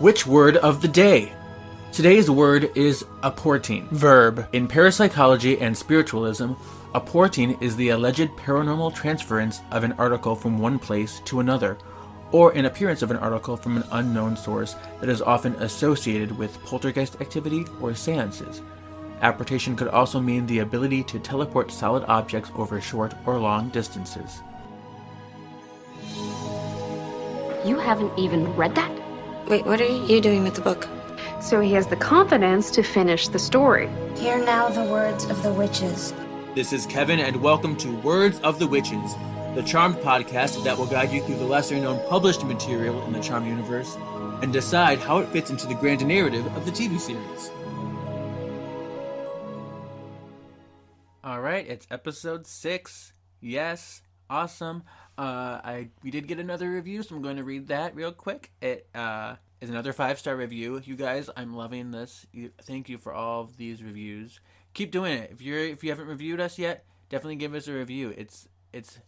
Which word of the day? Today's word is apporting. Verb. In parapsychology and spiritualism, apporting is the alleged paranormal transference of an article from one place to another, or an appearance of an article from an unknown source that is often associated with poltergeist activity or seances. Apportation could also mean the ability to teleport solid objects over short or long distances. You haven't even read that? Wait, what are you doing with the book? So he has the confidence to finish the story. Hear now the words of the witches. This is Kevin, and welcome to Words of the Witches, the Charmed podcast that will guide you through the lesser-known published material in the Charmed universe and decide how it fits into the grand narrative of the TV series. All right, it's episode 6. Yes, awesome. We did get another review, so I'm going to read that real quick. It is another 5-star review. You guys, I'm loving this. Thank you for all of these reviews. Keep doing it. If you haven't reviewed us yet, definitely give us a review. It's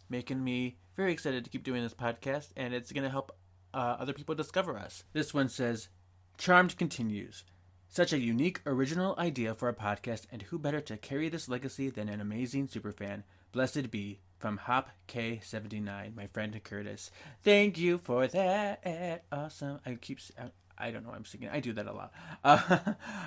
making me very excited to keep doing this podcast, and it's going to help other people discover us. This one says, Charmed continues. Such a unique, original idea for a podcast, and who better to carry this legacy than an amazing superfan? Blessed be. From Hop K79, my friend Curtis. Thank you for that. Awesome. I don't know why I'm singing. I do that a lot.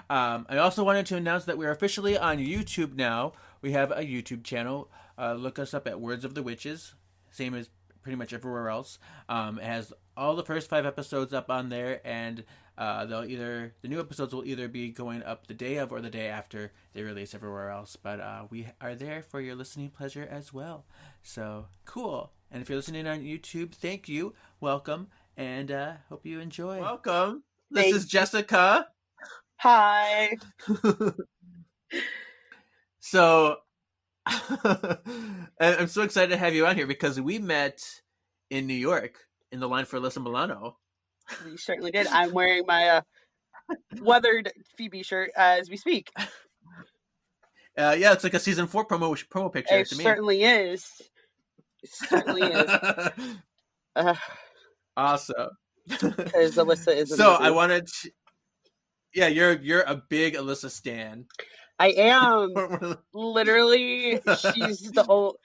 I also wanted to announce that we're officially on YouTube now. We have a YouTube channel. Look us up at Words of the Witches. Same as pretty much everywhere else. It has all the first 5 episodes up on there, and the new episodes will either be going up the day of or the day after they release everywhere else. But we are there for your listening pleasure as well. So cool. And if you're listening on YouTube, thank you, welcome, and hope you enjoy. Welcome. This is Jessica. Hi. So I'm so excited to have you on here because we met in New York in the line for Alyssa Milano. We certainly did. I'm wearing my weathered Phoebe shirt as we speak. Yeah, it's like a season 4 promo picture. It certainly is. It certainly is. Awesome. Because Alyssa is. So I wanted to. Yeah, you're a big Alyssa stan. I am. Literally, she's the old.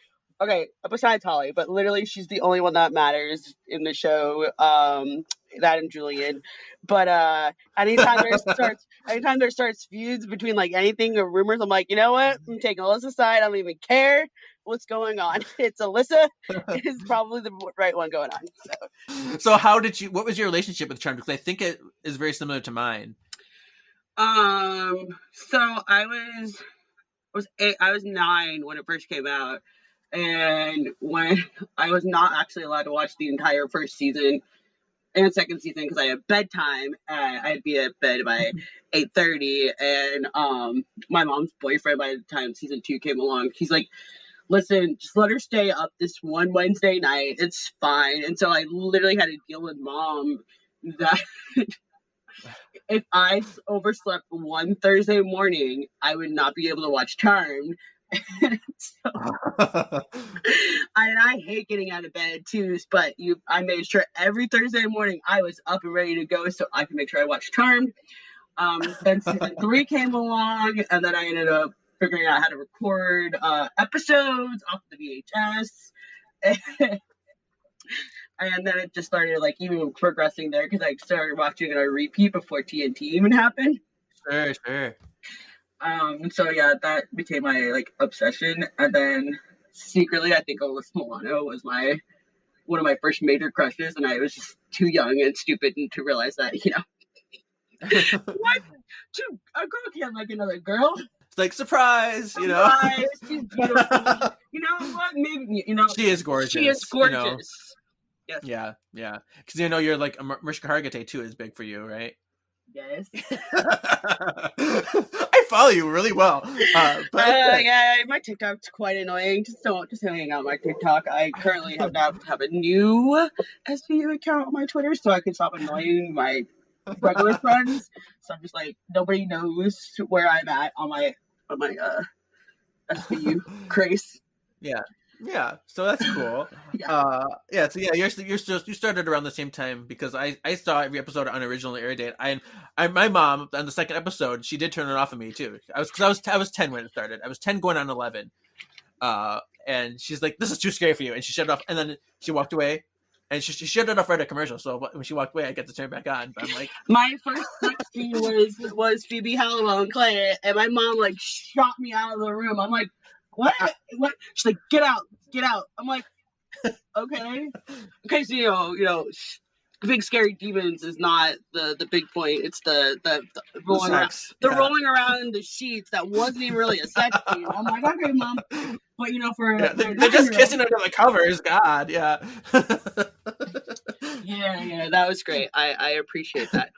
Okay, besides Holly, but literally she's the only one that matters in the show. That and Julian. But anytime there starts feuds between like anything or rumors, I'm like, you know what? I'm taking Alyssa's side. I don't even care what's going on. It's Alyssa is probably the right one going on. So what was your relationship with Charmed? Because I think it is very similar to mine. So I was 9 when it first came out. And when I was not actually allowed to watch the entire first season and second season because I had bedtime, I'd be at bed by 8:30. And my mom's boyfriend, by the time season 2 came along, he's like, "Listen, just let her stay up this one Wednesday night. It's fine." And so I literally had to deal with Mom that if I overslept one Thursday morning, I would not be able to watch Charmed. So, I hate getting out of bed too, but I made sure every Thursday morning I was up and ready to go so I could make sure I watched Charmed. Then season 3 came along, and then I ended up figuring out how to record episodes off the VHS. And then it just started like even progressing there because I started watching it on repeat before TNT even happened. Sure. So yeah, that became my like obsession, and then secretly, I think Alyssa Milano was one of my first major crushes, and I was just too young and stupid to realize that, what? A girl can't like another girl. It's like surprise, Surprise, she's beautiful. You know what? Maybe she is gorgeous. She is gorgeous. Yes. Yeah. Because you're like Mariska Hargitay too is big for you, right? Yes. I follow you really well. Yeah, my TikTok's quite annoying. Just hang out my TikTok. I currently have a new SVU account on my Twitter, so I can stop annoying my regular friends. So I'm just like, nobody knows where I'm at on my SVU craze. Yeah. Yeah, so that's cool. Yeah. Yeah, so yeah, you started around the same time because I saw every episode on original air date. My mom on the second episode, she did turn it off of me too. I was 10 when it started. I was 10 going on 11. And she's like, "This is too scary for you," and she shut it off. And then she walked away, and she shut it off right at commercial. So when she walked away, I get to turn it back on. But I'm like, My first sex scene was Phoebe Halliwell and Clay, and my mom like shot me out of the room. I'm like, what? What? She's like, get out, get out. I'm like, okay. Okay, so big scary demons is not the big point. It's the rolling around, rolling around in the sheets. That wasn't even really a sex scene. I'm like, okay, mom, but they're just kissing under the covers. God, yeah. Yeah, that was great. I appreciate that.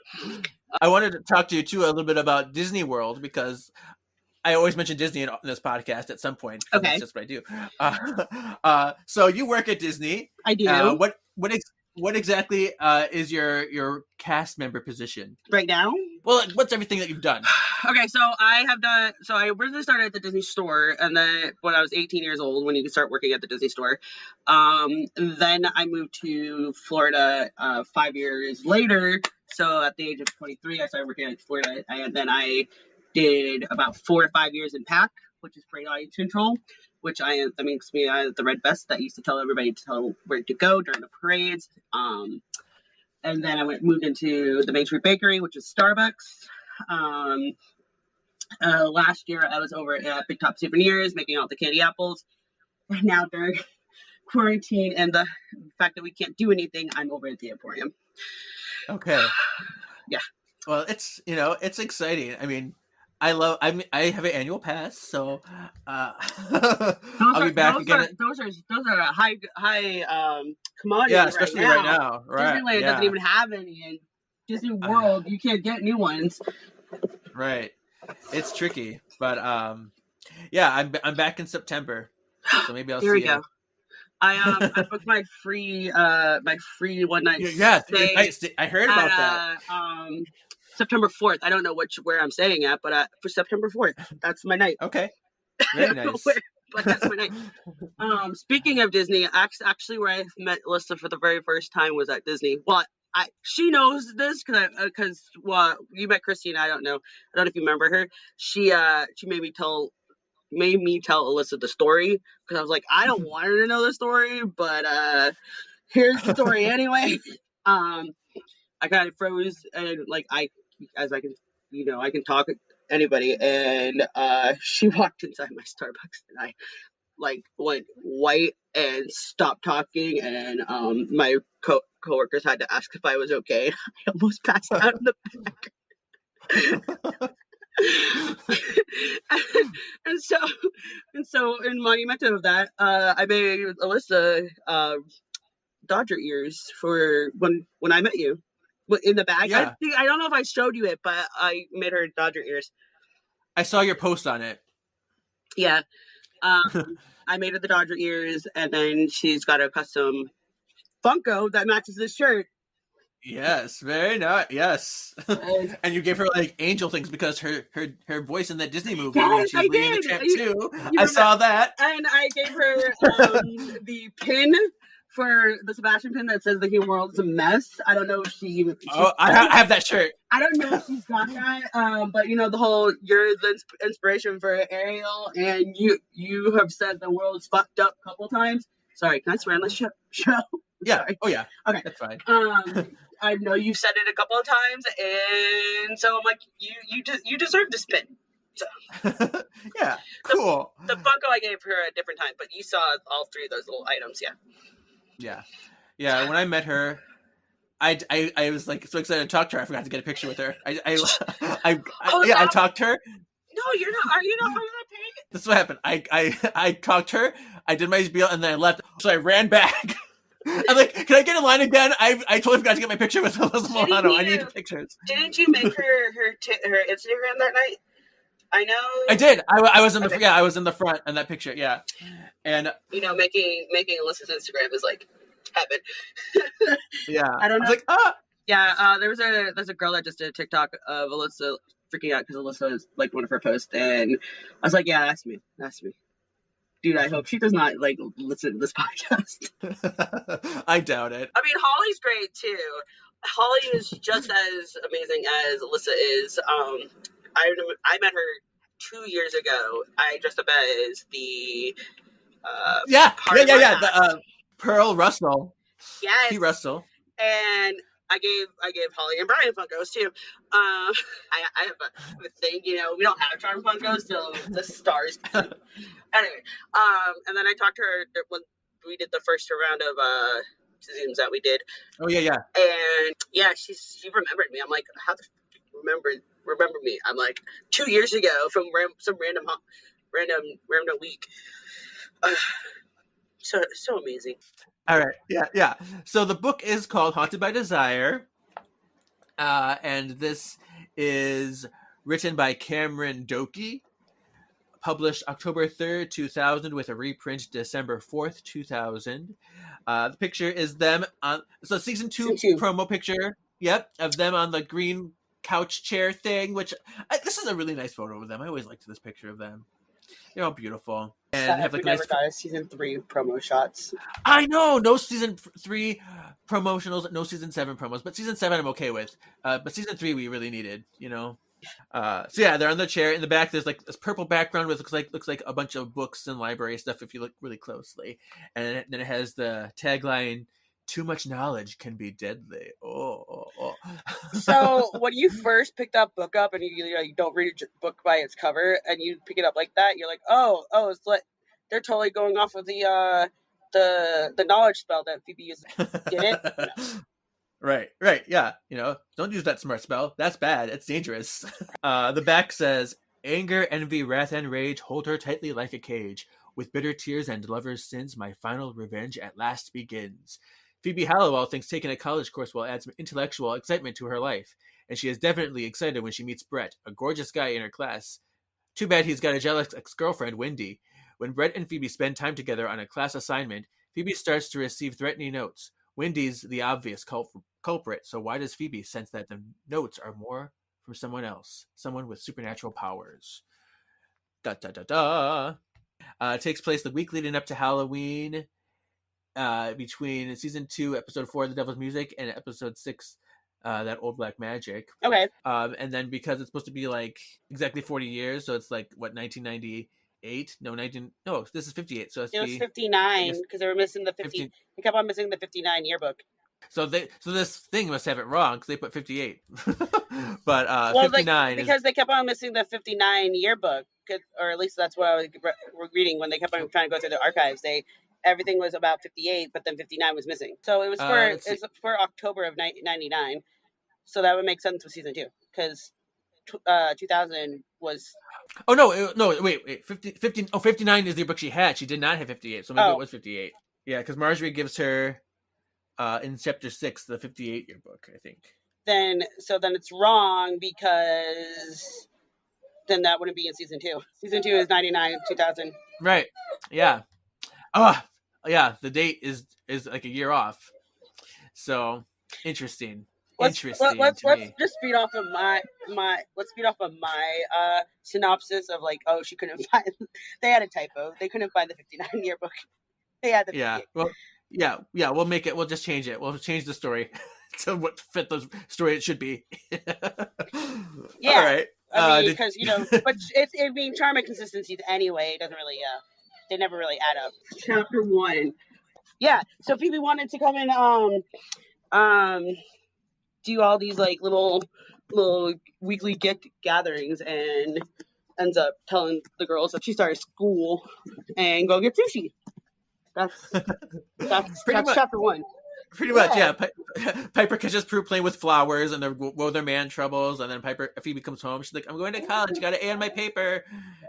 I wanted to talk to you too a little bit about Disney World because I always mention Disney in this podcast at some point. Okay, that's just what I do. So you work at Disney. I do. What exactly is your cast member position right now? Well, what's everything that you've done? Okay, so I originally started at the Disney store, and then when I was 18 years old, when you could start working at the Disney store, then I moved to Florida 5 years later. So at the age of 23, I started working at Florida, and then I did about 4 to 5 years in PAC, which is Parade Audience Control, which that makes me the red vest that used to tell everybody to tell where to go during the parades. And then I moved into the Main Street Bakery, which is Starbucks. Last year, I was over at Big Top Souvenirs making all the candy apples. And now during quarantine and the fact that we can't do anything, I'm over at the Emporium. Okay. Yeah. Well, it's exciting. I mean, I have an annual pass, so I'll be back again. Those are a high commodity. Yeah, especially right now. Right. Disneyland doesn't even have any, and Disney World you can't get new ones. Right. It's tricky, but yeah, I'm back in September, so maybe I'll see you. Go. I booked my free one night stay. I heard about that. September 4th. I don't know where I'm staying at, but for September 4th, that's my night. Okay. Very nice. But that's my night. Speaking of Disney, actually, where I met Alyssa for the very first time was at Disney. Well, she knows this because you met Christine. I don't know if you remember her. She made me tell Alyssa the story because I was like, I don't want her to know the story, but here's the story anyway. I kind of froze and I can talk to anybody, and she walked inside my Starbucks and I went white and stopped talking, and my coworkers had to ask if I was okay. I almost passed out in the back. and so in monument of that, I made Alyssa Dodger ears for when I met you. In the bag. Yeah. I don't know if I showed you it, but I made her Dodger ears. I saw your post on it. Yeah. I made her the Dodger ears, and then she's got a custom Funko that matches this shirt. Yes, very nice. Yes. And you gave her angel things because her voice in that Disney movie. Yes, she's reading the chant too. I saw that. And I gave her the pin for the Sebastian pin that says the human world is a mess. I don't know if she I have that shirt. I don't know if she's got that. But the whole you're the inspiration for Ariel, and you have said the world's fucked up a couple times. Sorry, can I swear on this show? Yeah. Sorry. Oh yeah. Okay. That's fine. I know you've said it a couple of times, and so I'm like, you deserve this pin. So yeah, cool. The Funko I gave her a different time, but you saw all three of those little items, yeah. Yeah. When I met her, I was so excited to talk to her. I forgot to get a picture with her. I talked to her. No, you're not. Are you not paying? This is what happened. I talked to her. I did my spiel and then I left. So I ran back. I'm like, can I get in line again? I totally forgot to get my picture with Alyssa Milano. I need the pictures. Didn't you make her Instagram that night? I know. I did. I was in the I was in the front in that picture. Yeah, and making Alyssa's Instagram is heaven. Yeah, I don't know. I was like, Yeah, there's a girl that just did a TikTok of Alyssa freaking out because Alyssa is one of her posts, and I was like, yeah, that's me. Dude, I hope she does not like listen to this podcast. I doubt it. I mean, Holly's great too. Holly is just as amazing as Alyssa is. I met her 2 years ago. I dressed up as the Yeah. Parmesan. The Pearl Russell. Yes. P. Russell. And I gave Holly and Brian Funkos too. I have a thing, you know, we don't have Charm Funkos till the stars. Anyway, and then I talked to her when we did the first round of Zooms that we did. Oh yeah. And yeah, she remembered me. I'm like, how the remember me? I'm like 2 years ago from some random week. So amazing. All right. Yeah. So the book is called Haunted by Desire. And this is written by Cameron Doki, published October 3rd, 2000, with a reprint December 4th, 2000. The picture is them on, so season 2 promo picture, yep, of them on the green couch chair thing, which, this is a really nice photo of them. I always liked this picture of them. They're all beautiful. And have like we never got a season 3 promo shots. I know, no season 3 promotionals, no season 7 promos, but season 7 I'm okay with. But season 3 we really needed, you know. So yeah, they're on the chair. In the back, there's like this purple background with looks like a bunch of books and library stuff if you look really closely. And then it has the tagline, "Too much knowledge can be deadly." Oh. So when you first picked that book up and you don't read a book by its cover and you pick it up like that, you're like, oh, it's like they're totally going off of the knowledge spell that Phoebe used. Did it? No. Right. Yeah. You know, don't use that smart spell. That's bad. It's dangerous. The back says, "Anger, envy, wrath, and rage hold her tightly like a cage. With bitter tears and lovers' sins, my final revenge at last begins. Phoebe Halliwell thinks taking a college course will add some intellectual excitement to her life, and she is definitely excited when she meets Brett, a gorgeous guy in her class. Too bad he's got a jealous ex-girlfriend, Wendy. When Brett and Phoebe spend time together on a class assignment, Phoebe starts to receive threatening notes. Wendy's the obvious culprit, so why does Phoebe sense that the notes are more from someone else, someone with supernatural powers?" It takes place the week leading up to Halloween, between season 2, episode 4, The Devil's Music, and episode 6, That Old Black Magic. Okay. And then because it's supposed to be like exactly 40 years, so it's like what, 1998? No, this is 58. So it was 59 because they were missing the 50. They kept on missing the 59 yearbook. So this thing must have it wrong because they put 58. But 59 because they kept on missing the 59 yearbook, or at least that's what I was reading when they kept on trying to go through the archives. Everything was about 58, but then 59 was missing. So it was for October of 1999. So that would make sense with season 2 because 2000 was. Oh no! Wait. 59 is the book she had. She did not have 58, so maybe it was 58. Yeah, because Marjorie gives her in chapter 6 the 58 yearbook, I think. Then it's wrong because then that wouldn't be in season 2. Season 2 is 99, 2000. Right. Yeah. Yeah. The date is like a year off. So interesting. Let's just speed off of my synopsis of like, she couldn't find. They had a typo. They couldn't find the 59 yearbook. They had the 58. Yeah. Well, yeah. We'll make it. We'll just change it. We'll change the story to what fit the story it should be. Yeah. All right. I mean, because but it's charm and consistencies anyway. It doesn't really they never really add up. Chapter 1. Yeah. So Phoebe wanted to come and do all these like little weekly gatherings, and ends up telling the girls that she started school and go get sushi. That's chapter 1. Pretty much, yeah. Piper catches Prue playing with flowers and their man troubles, and then Phoebe comes home. She's like, "I'm going to college. Got an A on my paper,"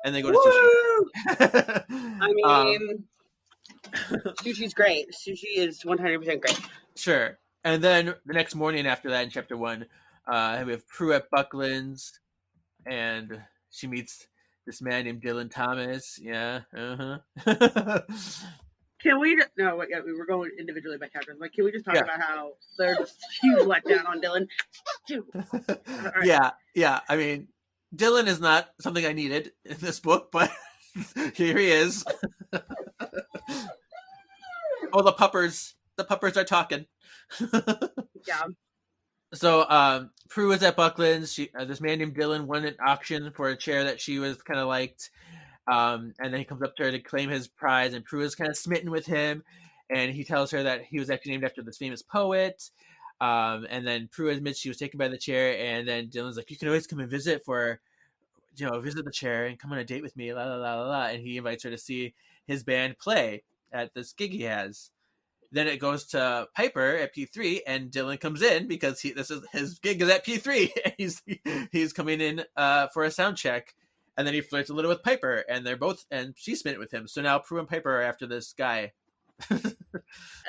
and they go to sushi. I mean, sushi's great. Sushi is 100% great. Sure. And then the next morning after that, in chapter 1, we have Prue at Buckland's, and she meets this man named Dylan Thomas. Yeah. Can we we were going individually by characters. Like, can we just talk about how there's a huge letdown on Dylan? Right. Yeah. I mean, Dylan is not something I needed in this book, but Here he is. Oh, the puppers. The puppers are talking. Yeah. So, Prue was at Buckland's. This man named Dylan won an auction for a chair that she was kind of liked. And then he comes up to her to claim his prize, and Prue is kind of smitten with him. And he tells her that he was actually named after this famous poet. And then Prue admits she was taken by the chair, and then Dylan's like, "You can always come and visit visit the chair and come on a date with me, la la la la la." And he invites her to see his band play at this gig he has. Then it goes to Piper at P3, and Dylan comes in because his gig is at P3. he's coming in for a sound check, and then he flirts a little with Piper, and she's smitten with him. So now Prue and Piper are after this guy. And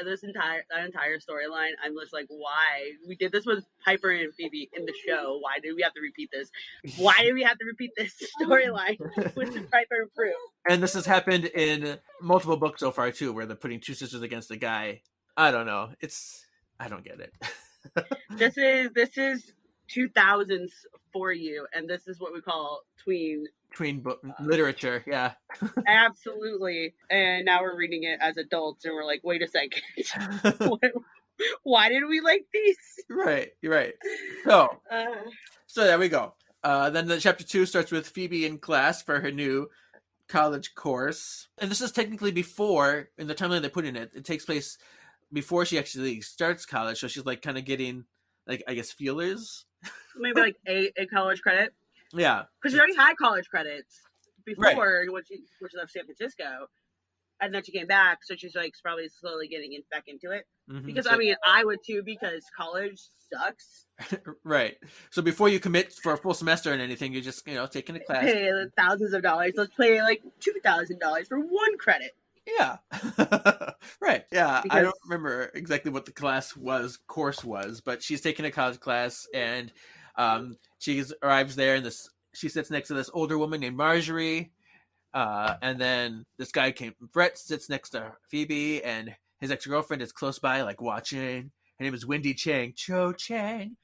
that entire storyline, I'm just like, why? We did this with Piper and Phoebe in the show. Why did we have to repeat this? Why did we have to repeat this storyline with Piper and Prue? And this has happened in multiple books so far too, where they're putting two sisters against a guy. I don't know. I don't get it. This is 2000s for you, and this is what we call tween book literature. Yeah. Absolutely. And now we're reading it as adults, and we're like, wait a second. Why did we like these? Right. You're right. So there we go. Then the chapter 2 starts with Phoebe in class for her new college course, and this is technically before, in the timeline they put in it takes place before she actually starts college, so she's like kind of getting, like, I guess, feelers, maybe like a college credit. Yeah, because she already had college credits before, right, when she left San Francisco, and then she came back, so she's like probably slowly getting back into it. Because I mean, I would too, because college sucks. Right. So before you commit for a full semester and anything, you're just taking a class, pay thousands of dollars. Let's pay like $2,000 for one credit. Yeah. Right. Yeah. Because I don't remember exactly what the course was, but she's taking a college class, and she arrives there, and she sits next to this older woman named Marjorie, and then this guy Brett sits next to Phoebe, and his ex-girlfriend is close by, like, watching. Her name is Wendy Chang. Cho Chang.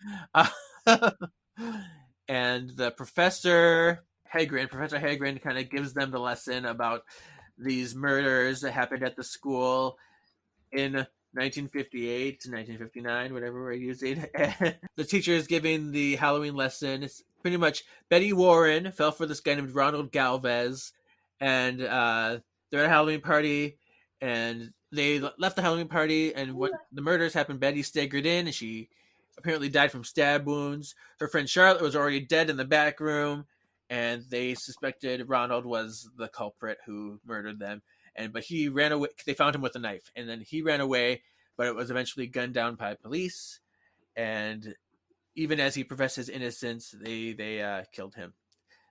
And the Professor Hagrid kind of gives them the lesson about these murders that happened at the school in 1958 to 1959, whatever we're using. The teacher is giving the Halloween lesson. It's pretty much Betty Warren fell for this guy named Ronald Galvez, and they're at a Halloween party, and they left the Halloween party, and when the murders happened, Betty staggered in, and she apparently died from stab wounds. Her friend Charlotte was already dead in the back room, and they suspected Ronald was the culprit who murdered them. But he ran away. They found him with a knife, and then he ran away, but it was eventually gunned down by police. And even as he professed his innocence, they killed him.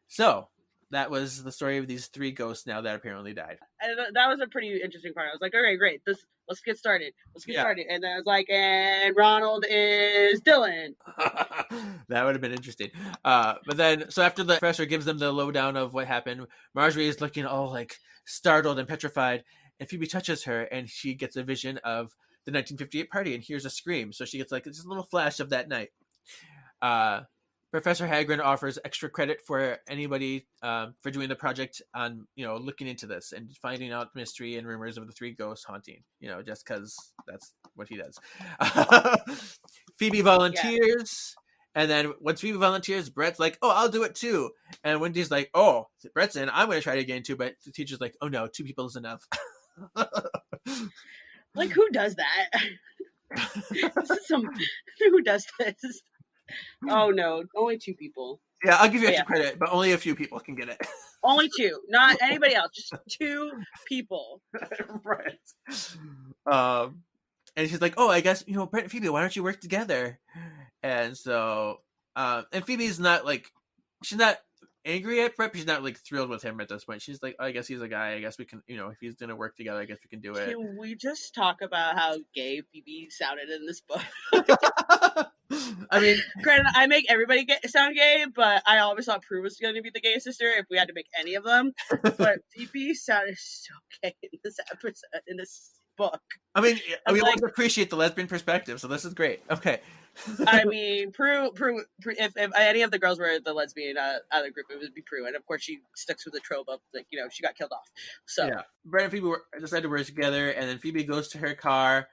So that was the story of these three ghosts now that apparently died. And that was a pretty interesting part. I was like, okay, great. Let's get started. And then I was like, and Ronald is Dylan. That would have been interesting. But then, so after the professor gives them the lowdown of what happened, Marjorie is looking all like startled and petrified, and Phoebe touches her, and she gets a vision of the 1958 party and hears a scream. So she gets like just a little flash of that night. Professor Hagrid offers extra credit for anybody for doing the project on, looking into this and finding out mystery and rumors of the three ghosts haunting, just because that's what he does. Phoebe volunteers. Yeah. And then once Phoebe volunteers, Brett's like, oh, I'll do it too. And Wendy's like, oh, Brett's in, I'm going to try it again too. But the teacher's like, oh no, 2 people is enough. Like, who does that? Who does this? Oh no, only 2 people. Yeah, I'll give you extra credit, but only a few people can get it. Only 2, not anybody else, just 2 people. Right. And she's like, oh, I guess, Brett and Phoebe, why don't you work together? And so, and Phoebe's not like, she's not angry at Brett, but she's not like thrilled with him at this point. She's like, oh, I guess he's a guy. I guess we can, if he's going to work together, I guess we can do it. Can we just talk about how gay Phoebe sounded in this book? I mean, granted, I make everybody sound gay, but I always thought Prue was going to be the gay sister if we had to make any of them. But Phoebe sounded so gay in this episode, in this book. I mean, we always appreciate the lesbian perspective, so this is great. Okay, I mean, Prue if any of the girls were the lesbian out of the group, it would be Prue. And of course, she sticks with the trope of, like, she got killed off. So, yeah. Brett and Phoebe decide to work together, and then Phoebe goes to her car,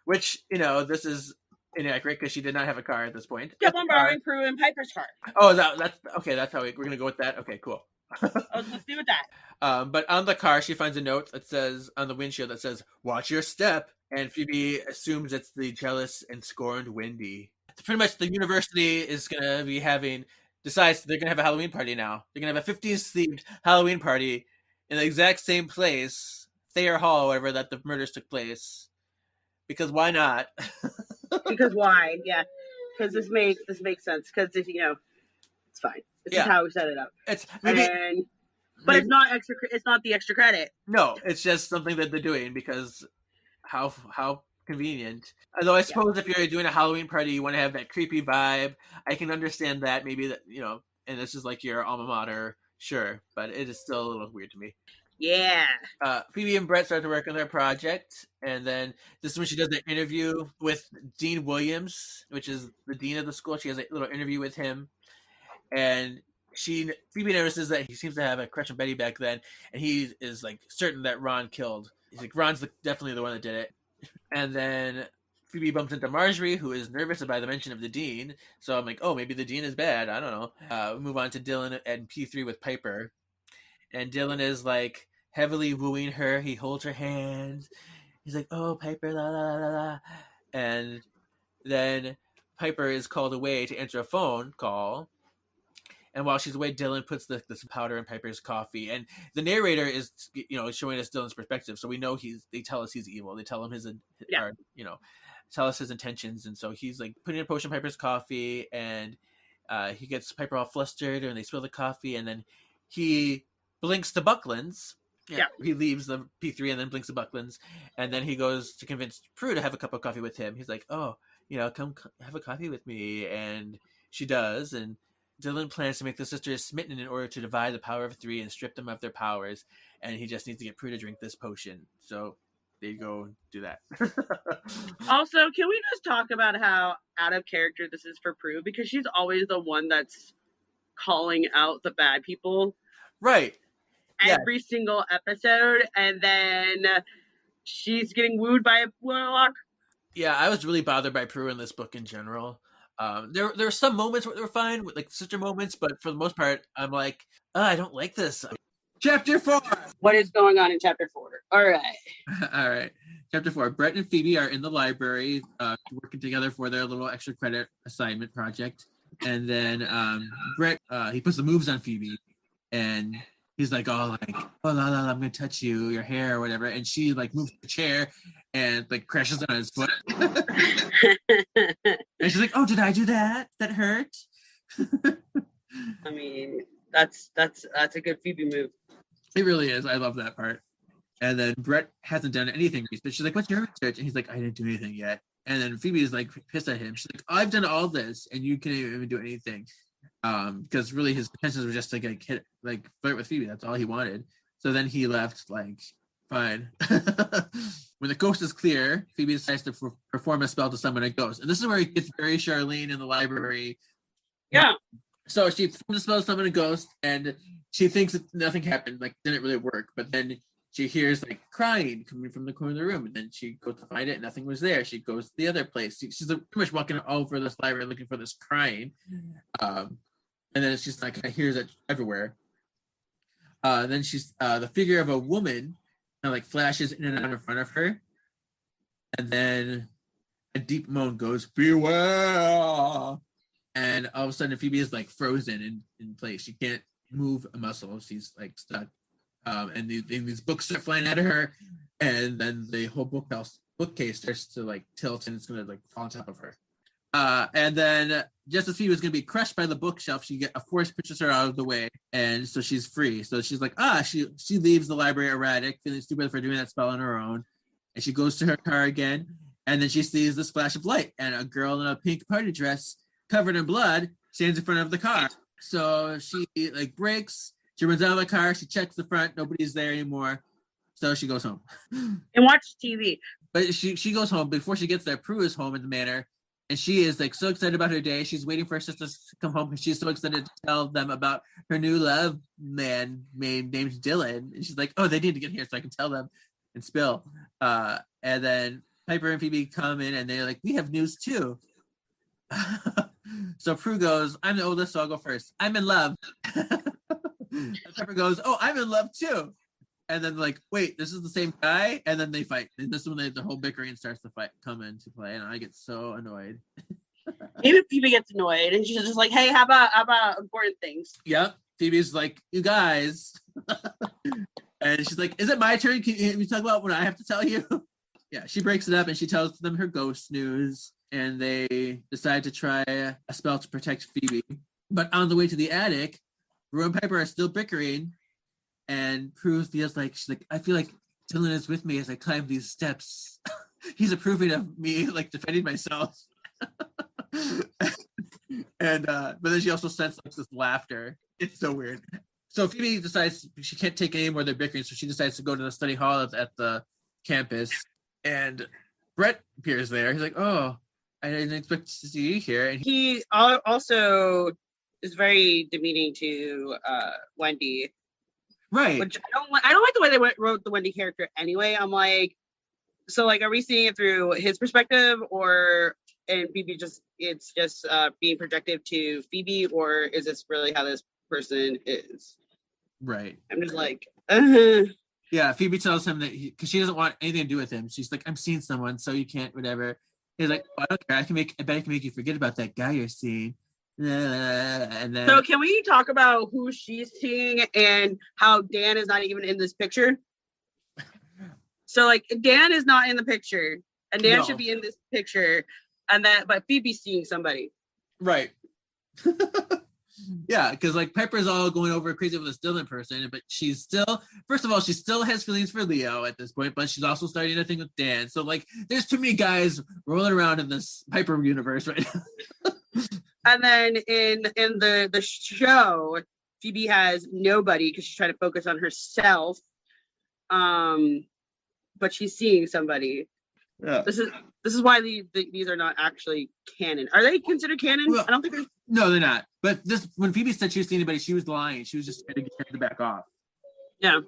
which, this is inaccurate because she did not have a car at this point. kept on borrowing Prue and Piper's car. Oh, that's okay. That's how we're going to go with that. Okay, cool. Let's do with that. But on the car, she finds a note that says, on the windshield, that says, "Watch your step." And Phoebe assumes it's the jealous and scorned Wendy. Pretty much the university is going to be decides they're going to have a Halloween party now. They're going to have a 50s themed Halloween party in the exact same place, Thayer Hall, whatever, that the murders took place. Because why not? Because why? Yeah. Because this makes sense. Because if it's fine. This is how we set it up. It's but it's not extra. It's not the extra credit. No, it's just something that they're doing because how convenient. Although I suppose if you're doing a Halloween party, you want to have that creepy vibe. I can understand that. Maybe that and this is like your alma mater, sure, but it is still a little weird to me. Yeah. Phoebe and Brett start to work on their project, and then this is when she does the interview with Dean Williams, which is the dean of the school. She has a little interview with him, and Phoebe notices that he seems to have a crush on Baddie back then, and he is like certain that Ron killed. He's like, Ron's definitely the one that did it. And then Phoebe bumps into Marjorie, who is nervous by the mention of the dean. So I'm like, oh, maybe the dean is bad. I don't know. We move on to Dylan and P3 with Piper, and Dylan is like heavily wooing her. He holds her hand. He's like, oh, Piper, la la la la. And then Piper is called away to answer a phone call. And while she's away, Dylan puts this powder in Piper's coffee. And the narrator is, showing us Dylan's perspective. So we know they tell us he's evil. They tell him tell us his intentions. And so he's like putting a potion in Piper's coffee, and he gets Piper all flustered, and they spill the coffee. And then he blinks to Buckland's. Yeah. He leaves the P3 and then blinks to Buckland's. And then he goes to convince Prue to have a cup of coffee with him. He's like, oh, come have a coffee with me. And she does. And Dylan plans to make the sisters smitten in order to divide the power of 3 and strip them of their powers, and he just needs to get Prue to drink this potion. So they go do that. Also, can we just talk about how out of character this is for Prue? Because she's always the one that's calling out the bad people. Right. Every single episode, and then she's getting wooed by a warlock. Yeah, I was really bothered by Prue in this book in general. There were some moments where they were fine, like sister moments, but for the most part, I'm like, I don't like this. Chapter 4. What is going on in Chapter 4? All right. Chapter 4. Brett and Phoebe are in the library, working together for their little extra credit assignment project. And then Brett, he puts the moves on Phoebe, and he's like, oh, la, la, la, I'm gonna touch you, your hair or whatever. And she like moves the chair and like crashes on his foot. And she's like, oh, did I do that? That hurt? I mean, that's a good Phoebe move. It really is. I love that part. And then Brett hasn't done anything. But she's like, what's your research? And he's like, I didn't do anything yet. And then Phoebe is like pissed at him. She's like, I've done all this and you can't even do anything. Because really his intentions were just to flirt with Phoebe. That's all he wanted. So then he left like, fine. When the coast is clear, Phoebe decides to perform a spell to summon a ghost. And this is where it gets very Charlene in the library. Yeah. So she performs a spell to summon a ghost, and she thinks that nothing happened, like didn't really work. But then she hears like crying coming from the corner of the room, and then she goes to find it, and nothing was there. She goes to the other place. She's pretty much walking all over this library looking for this crying. And then she's like, I hears it everywhere. Then she's the figure of a woman kind of like flashes in and out in front of her, and then a deep moan goes, beware, and all of a sudden Phoebe is like frozen in place. She can't move a muscle. She's like stuck, and these books start flying at her, and then the whole bookcase starts to like tilt, and it's gonna like fall on top of her. And then just as Phoebe was going to be crushed by the bookshelf, a force pushes her out of the way, and so she's free. So she's like, she leaves the library erratic, feeling stupid for doing that spell on her own, and she goes to her car again, and then she sees this flash of light, and a girl in a pink party dress covered in blood stands in front of the car. So she like brakes, she runs out of the car, she checks the front, nobody's there anymore, so she goes home. And watch TV. But she goes home. Before she gets there, Prue is home in the manor. And she is like so excited about her day. She's waiting for her sisters to come home because she's so excited to tell them about her new love man named Dylan. And she's like, oh, they need to get here so I can tell them and spill. And then Piper and Phoebe come in and they're like, we have news too. So Prue goes, I'm the oldest, so I'll go first. I'm in love. And Piper goes, oh, I'm in love too. And then like, wait, this is the same guy? And then they fight. And this is when the whole bickering starts to come into play. And I get so annoyed. Maybe Phoebe gets annoyed and she's just like, hey, how about important things? Yep. Phoebe's like, you guys. And she's like, is it my turn? Can you talk about what I have to tell you? Yeah, she breaks it up and she tells them her ghost news. And they decide to try a spell to protect Phoebe. But on the way to the attic, Prue and Piper are still bickering. And Prue feels like, she's like, I feel like Dylan is with me as I climb these steps. He's approving of me, like defending myself. And but then she also senses like this laughter. It's so weird. So Phoebe decides she can't take any more of their bickering, so she decides to go to the study hall at the campus. And Brett appears there. He's like, oh, I didn't expect to see you here. And he also is very demeaning to Wendy. Right. Which I don't like the way they wrote the Wendy character anyway. I'm like, so like, are we seeing it through his perspective, and Phoebe it's just being projected to Phoebe, or is this really how this person is? Right. I'm just like, Yeah, Phoebe tells him that because she doesn't want anything to do with him. She's like, I'm seeing someone, so you can't, whatever. He's like, oh, I don't care. I bet I can make you forget about that guy you're seeing. And then, so can we talk about who she's seeing and how Dan is not even in this picture? So like, Dan is not in the picture, and Dan should be in this picture, but Phoebe's seeing somebody. Right. Yeah, because like Piper's all going over crazy with this Dylan person, but she's still, first of all, she still has feelings for Leo at this point, but she's also starting a thing with Dan. So like, there's too many guys rolling around in this Piper universe right now. And then in the show, Phoebe has nobody because she's trying to focus on herself. But she's seeing somebody. Yeah. This is why these are not actually canon. Are they considered canon? Well, I don't think they're. No, they're not. But when Phoebe said she was seeing anybody, she was lying. She was just trying to get her to back off. Yeah.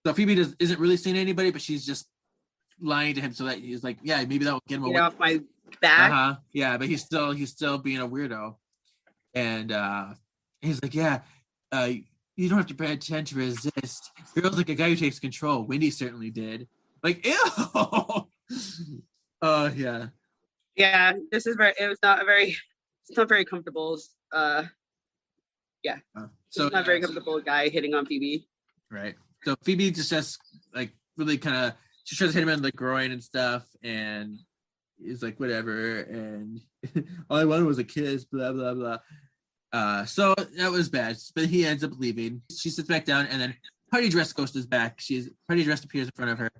So Phoebe isn't really seeing anybody, but she's just lying to him so that he's like, yeah, maybe that will get him away. Get off my back. Yeah, but he's still being a weirdo. And he's like, yeah, you don't have to pretend to resist. Girl's like a guy who takes control. Wendy certainly did. Like, ew. Oh yeah. Yeah, it's not very comfortable. Yeah. So it's not very comfortable guy hitting on Phoebe. Right. So Phoebe just like really kind of, she tries to hit him in the groin and stuff, and he's like, whatever, and all I wanted was a kiss, blah blah blah. So that was bad, but he ends up leaving. She sits back down, and then party dress ghost is back. Party dress appears in front of her,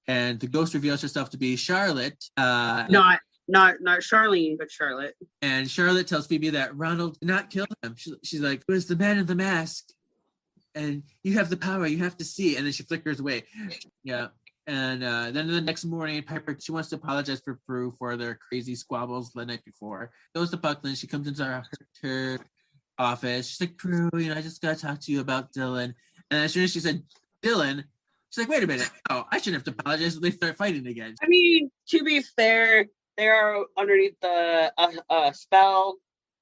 and the ghost reveals herself to be Charlotte. Not Charlene, but Charlotte. And Charlotte tells Phoebe that Ronald did not kill him. She's like, it was the man in the mask, and you have the power, you have to see. And then she flickers away. Yeah. And then the next morning, Piper, she wants to apologize for Prue for their crazy squabbles the night before. Goes to Buckland. She comes into her office. She's like, Prue, I just got to talk to you about Dylan. And as soon as she said Dylan, she's like, wait a minute. Oh, I shouldn't have to apologize if they start fighting again. I mean, to be fair, they're underneath the spell.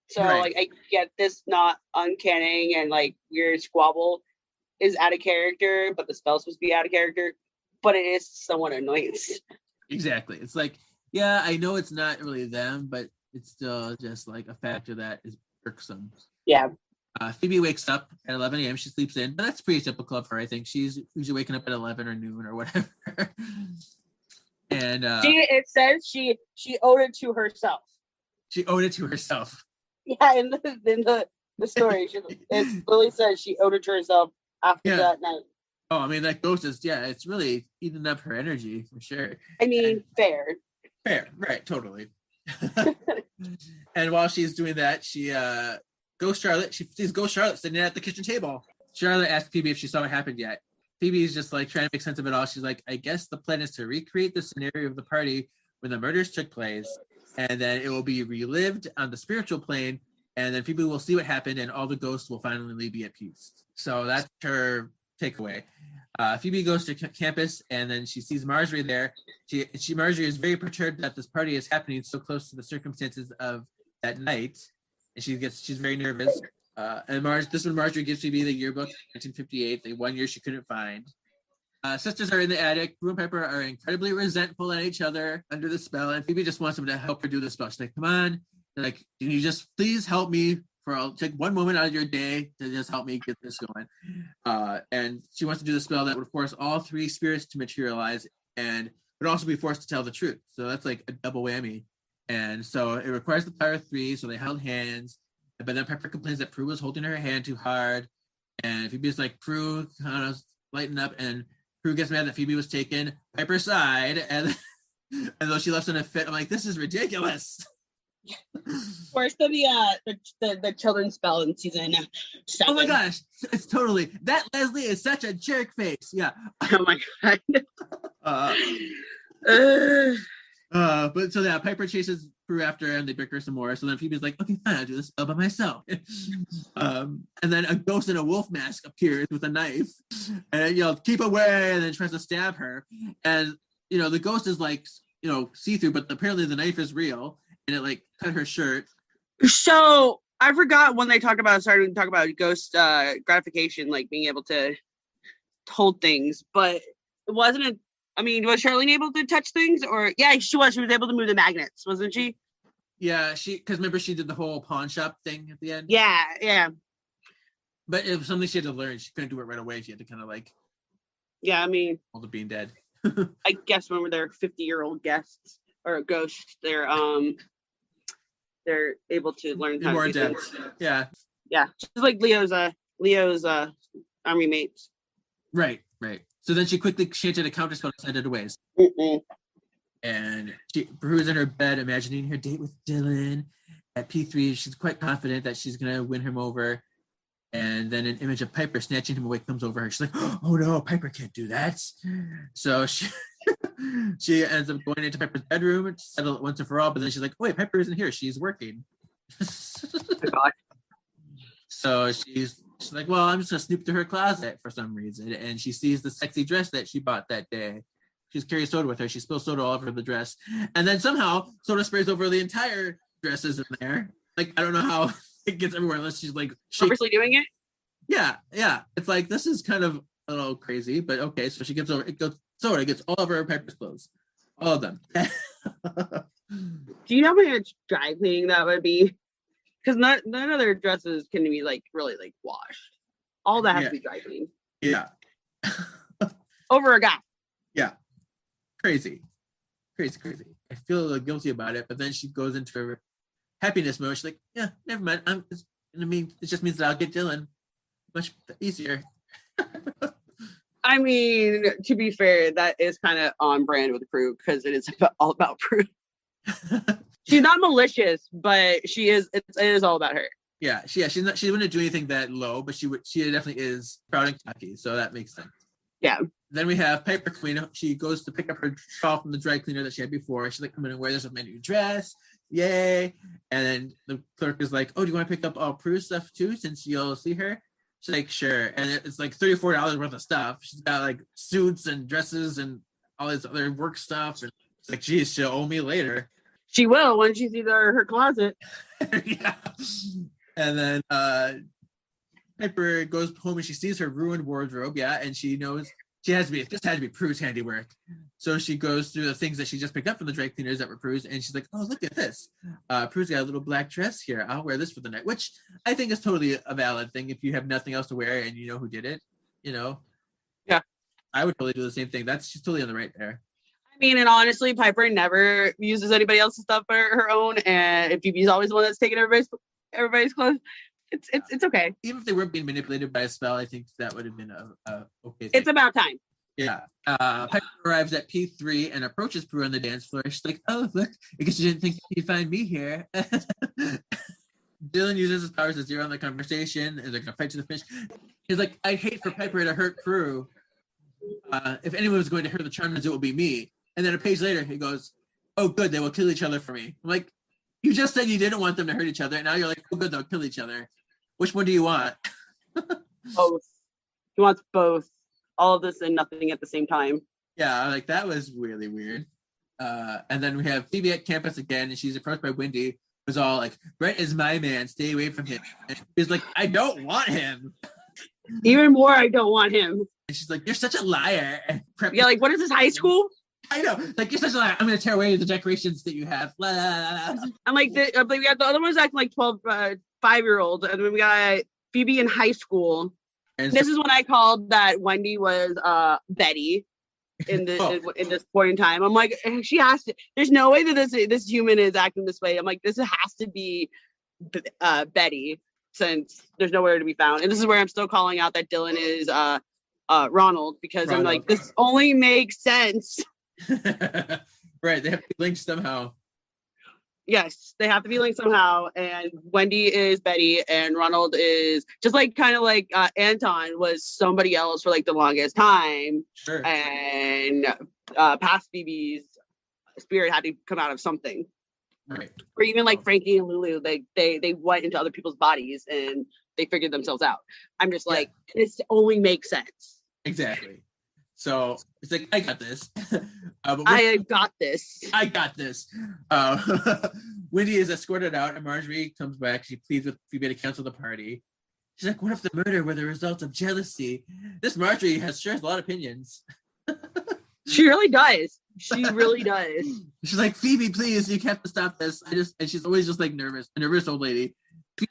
So, right. Like, I get this not uncanny and, like, weird squabble is out of character, but the spell's supposed to be out of character. But it is somewhat annoying. Exactly. It's like, yeah, I know it's not really them, but it's still just like a factor that is irksome. Yeah. Phoebe wakes up at 11 a.m. She sleeps in, but that's pretty typical of her, I think. She's usually waking up at 11 or noon or whatever. And it says she owed it to herself. She owed it to herself. Yeah, in the story, it literally says she owed it to herself after that night. Oh, I mean, that ghost is, it's really eating up her energy for sure. I mean, fair, right, totally. And while she's doing that, she sees Ghost Charlotte sitting at the kitchen table. Charlotte asks Phoebe if she saw what happened yet. Phoebe's just like trying to make sense of it all. She's like, I guess the plan is to recreate the scenario of the party when the murders took place. and then it will be relived on the spiritual plane, and then Phoebe will see what happened, and all the ghosts will finally be at peace. So that's her takeaway. Phoebe goes to campus, and then she sees Marjorie there. Marjorie is very perturbed that this party is happening so close to the circumstances of that night, and she's very nervous. And this is when Marjorie gives Phoebe the yearbook, 1958, the 1 year she couldn't find. Sisters are in the attic. Prue and Piper are incredibly resentful at each other under the spell, and Phoebe just wants them to help her do the spell. She's like, "Come on, like, can you just please help me? I'll take one moment out of your day to just help me get this going." And she wants to do the spell that would force all three spirits to materialize, and would also be forced to tell the truth. So that's like a double whammy. And so it requires the power of three. So they held hands, but then Piper complains that Prue was holding her hand too hard, and Phoebe's like, "Prue, kind of lighten up," and Prue gets mad that Phoebe was taking Piper's side, and though she left in a fit, I'm like, this is ridiculous. Worse than the children's spell in season 7. Oh my gosh, it's totally that. Leslie is such a jerk face. Yeah. Oh my god. But so yeah, Piper chases Prue after her, and they bicker some more. So then Phoebe's like, "Okay, fine, I'll do this spell by myself." And then a ghost in a wolf mask appears with a knife, and "Keep away!" and then tries to stab her. And the ghost is like see through, but apparently the knife is real, and it like cut her shirt. So I forgot when they started to talk about ghost gratification, like being able to hold things, but wasn't it? I mean, was Charlene able to touch things? Or yeah, she was. She was able to move the magnets, wasn't she? Yeah, because remember she did the whole pawn shop thing at the end. Yeah. But it was something she had to learn. She couldn't do it right away. She had to kind of like. Yeah, I mean. All the being dead. I guess when they're 50-year-old guests or ghosts, they're able to learn how more to do depth. things. Yeah. Yeah, just like Leo's army mates. Right. So then she quickly chanted a counterspell and sent it away. Mm-mm. And Prue's in her bed, imagining her date with Dylan at P3. She's quite confident that she's gonna win him over. And then an image of Piper snatching him away comes over her. She's like, "Oh no, Piper can't do that." So she ends up going into Piper's bedroom to settle it once and for all. But then she's like, "Wait, Piper isn't here. She's working." So she's like, "Well, I'm just gonna snoop through her closet for some reason," and she sees the sexy dress that she bought that day. She's carrying soda with her. She spills soda all over the dress, and then somehow soda sprays over the entire dresses in there. Like, I don't know how it gets everywhere unless she's like Purposely doing it. Yeah. It's like, this is kind of a little crazy, but okay. So she gets over it. Soda gets all over her Piper's clothes, all of them. Do you know how much dry cleaning that would be? Because none of their dresses can be like really like washed. All that has to be dry cleaned. Yeah. Over a guy. Yeah. Crazy. I feel a little guilty about it, but then she goes into her happiness mode. She's like, "Yeah, never mind. It just means that I'll get Dylan much easier." I mean, to be fair, that is kind of on brand with Prue, because it is all about Prue. She's not malicious, but it is all about her. Yeah, she wouldn't do anything that low, but she definitely is proud and cocky, so that makes sense. Yeah. Then we have Piper Queen. She goes to pick up her shawl from the dry cleaner that she had before. She's like, "I'm gonna wear this with my new dress, yay!" And then the clerk is like, "Oh, do you want to pick up all Prue's stuff too, since you'll see her?" She's like, "Sure." And it's like $34 worth of stuff. She's got like suits and dresses and all this other work stuff. And it's like, geez, she'll owe me later. She will when she sees her closet. Yeah. And then Piper goes home and she sees her ruined wardrobe. Yeah, and she knows this had to be Prue's handiwork. So she goes through the things that she just picked up from the dry cleaners that were Prue's, and she's like, "Oh, look at this. Prue's got a little black dress here. I'll wear this for the night," which I think is totally a valid thing if you have nothing else to wear and you know who did it. Yeah, I would totally do the same thing. She's totally on the right there. I mean, and honestly, Piper never uses anybody else's stuff for her own, and if Phoebe's always the one that's taking everybody's clothes, it's okay. Even if they weren't being manipulated by a spell, I think that would have been a okay thing. It's about time. Yeah. Piper arrives at P3 and approaches Prue on the dance floor. She's like, "Oh, look, I guess you didn't think you'd find me here." Dylan uses his powers to zero in the conversation, and they're gonna fight to the finish. He's like, "I hate for Piper to hurt Prue. If anyone was going to hurt the Charmers, it will be me." And then a page later, he goes, oh, good, they will kill each other for me. I'm like, you just said you didn't want them to hurt each other, and now you're like, oh, good, they'll kill each other. Which one do you want? Both. He wants both. All of this and nothing at the same time. Yeah, like that was really weird. And then we have Phoebe at campus again, and she's approached by Wendy, who's all like, Brent is my man, stay away from him. And she's like, I don't want him. Even more, I don't want him. And she's like, you're such a liar. And Yeah, like, what is this, high school? I know, like, you're such a liar. I'm going to tear away the decorations that you have. I'm like, we got the other ones acting like 12, 5-year-olds, and then we got Phoebe in high school. And This is when I called that Wendy was Baddie in this point in time. I'm like, she has to. There's no way that this human is acting this way. I'm like, this has to be Baddie, since there's nowhere to be found. And this is where I'm still calling out that Dylan is Ronald, because I'm like, this only makes sense. Right, they have to be linked somehow. Yes, they have to be linked somehow. And Wendy is Baddie, and Ronald is just like kind of like Anton was somebody else for like the longest time. Sure. And past Phoebe's spirit had to come out of something. Right. Or even like Frankie and Lulu, they went into other people's bodies and they figured themselves out. I'm just like, this only makes sense. Exactly. So it's like, I got this. I got this. I got this. Wendy is escorted out, and Marjorie comes back. She pleads with Phoebe to cancel the party. She's like, what if the murder were the result of jealousy? This Marjorie has a lot of opinions. She really does. She really does. She's like, Phoebe, please, you have to stop this. And she's always just like nervous, a nervous old lady.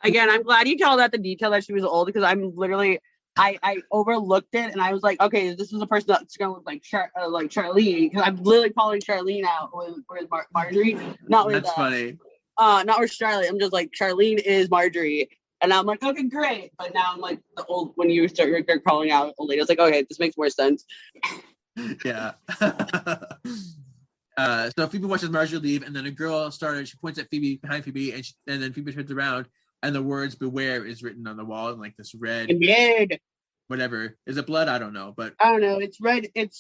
Again, I'm glad you called out the detail that she was old, because I'm literally, I overlooked it, and I was like, okay, this is a person that's gonna look like Charlene, because I'm literally calling Charlene out with Marjorie, not with That's funny. Not with Charlotte. I'm just like, Charlene is Marjorie, and I'm like, okay, great. But now I'm like, the old, when you start calling out old lady, I was like, okay, this makes more sense. Yeah. So Phoebe watches Marjorie leave, and then a girl started. She points at Phoebe, behind Phoebe, and then Phoebe turns around, and the words "Beware" is written on the wall in like this red. Blood. Whatever. Is it blood? I don't know, but I don't know. It's red. It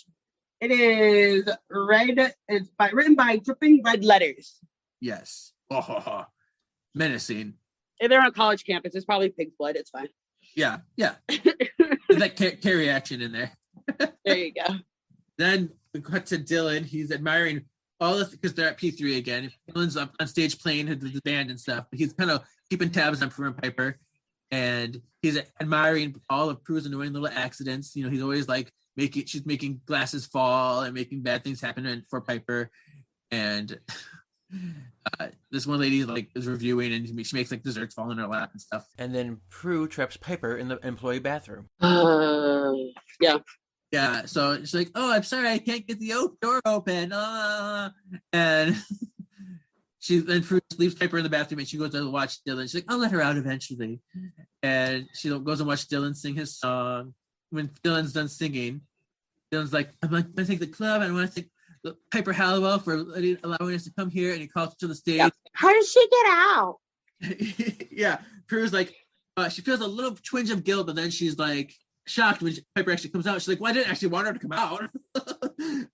is red. It's written by dripping red letters. yes. Oh, menacing. If they're on a college campus, it's probably pig's blood. It's fine. Yeah. There's that Carrie action in there. There you go. Then we cut to Dylan. He's admiring all of, because they're at P3 again. Dylan's up on stage playing the band and stuff. But he's kind of keeping tabs on Prue and Piper. And he's admiring all of Prue's annoying little accidents. You know, he's always like she's making glasses fall and making bad things happen for Piper. And this one lady like is reviewing, and she makes like desserts fall in her lap and stuff. And then Prue traps Piper in the employee bathroom. Yeah. Yeah, so she's like, oh, I'm sorry, I can't get the door open. And Prue leaves Piper in the bathroom, and she goes to watch Dylan. She's like, I'll let her out eventually. And she goes and watches Dylan sing his song. When Dylan's done singing, Dylan's like, I'm going to thank the club, and I want to thank Piper Halliwell for allowing us to come here. And he calls to the stage. Yep. How did she get out? Yeah, Prue's like, she feels a little twinge of guilt, but then she's like, shocked when Piper actually comes out. She's like, well, I didn't actually want her to come out.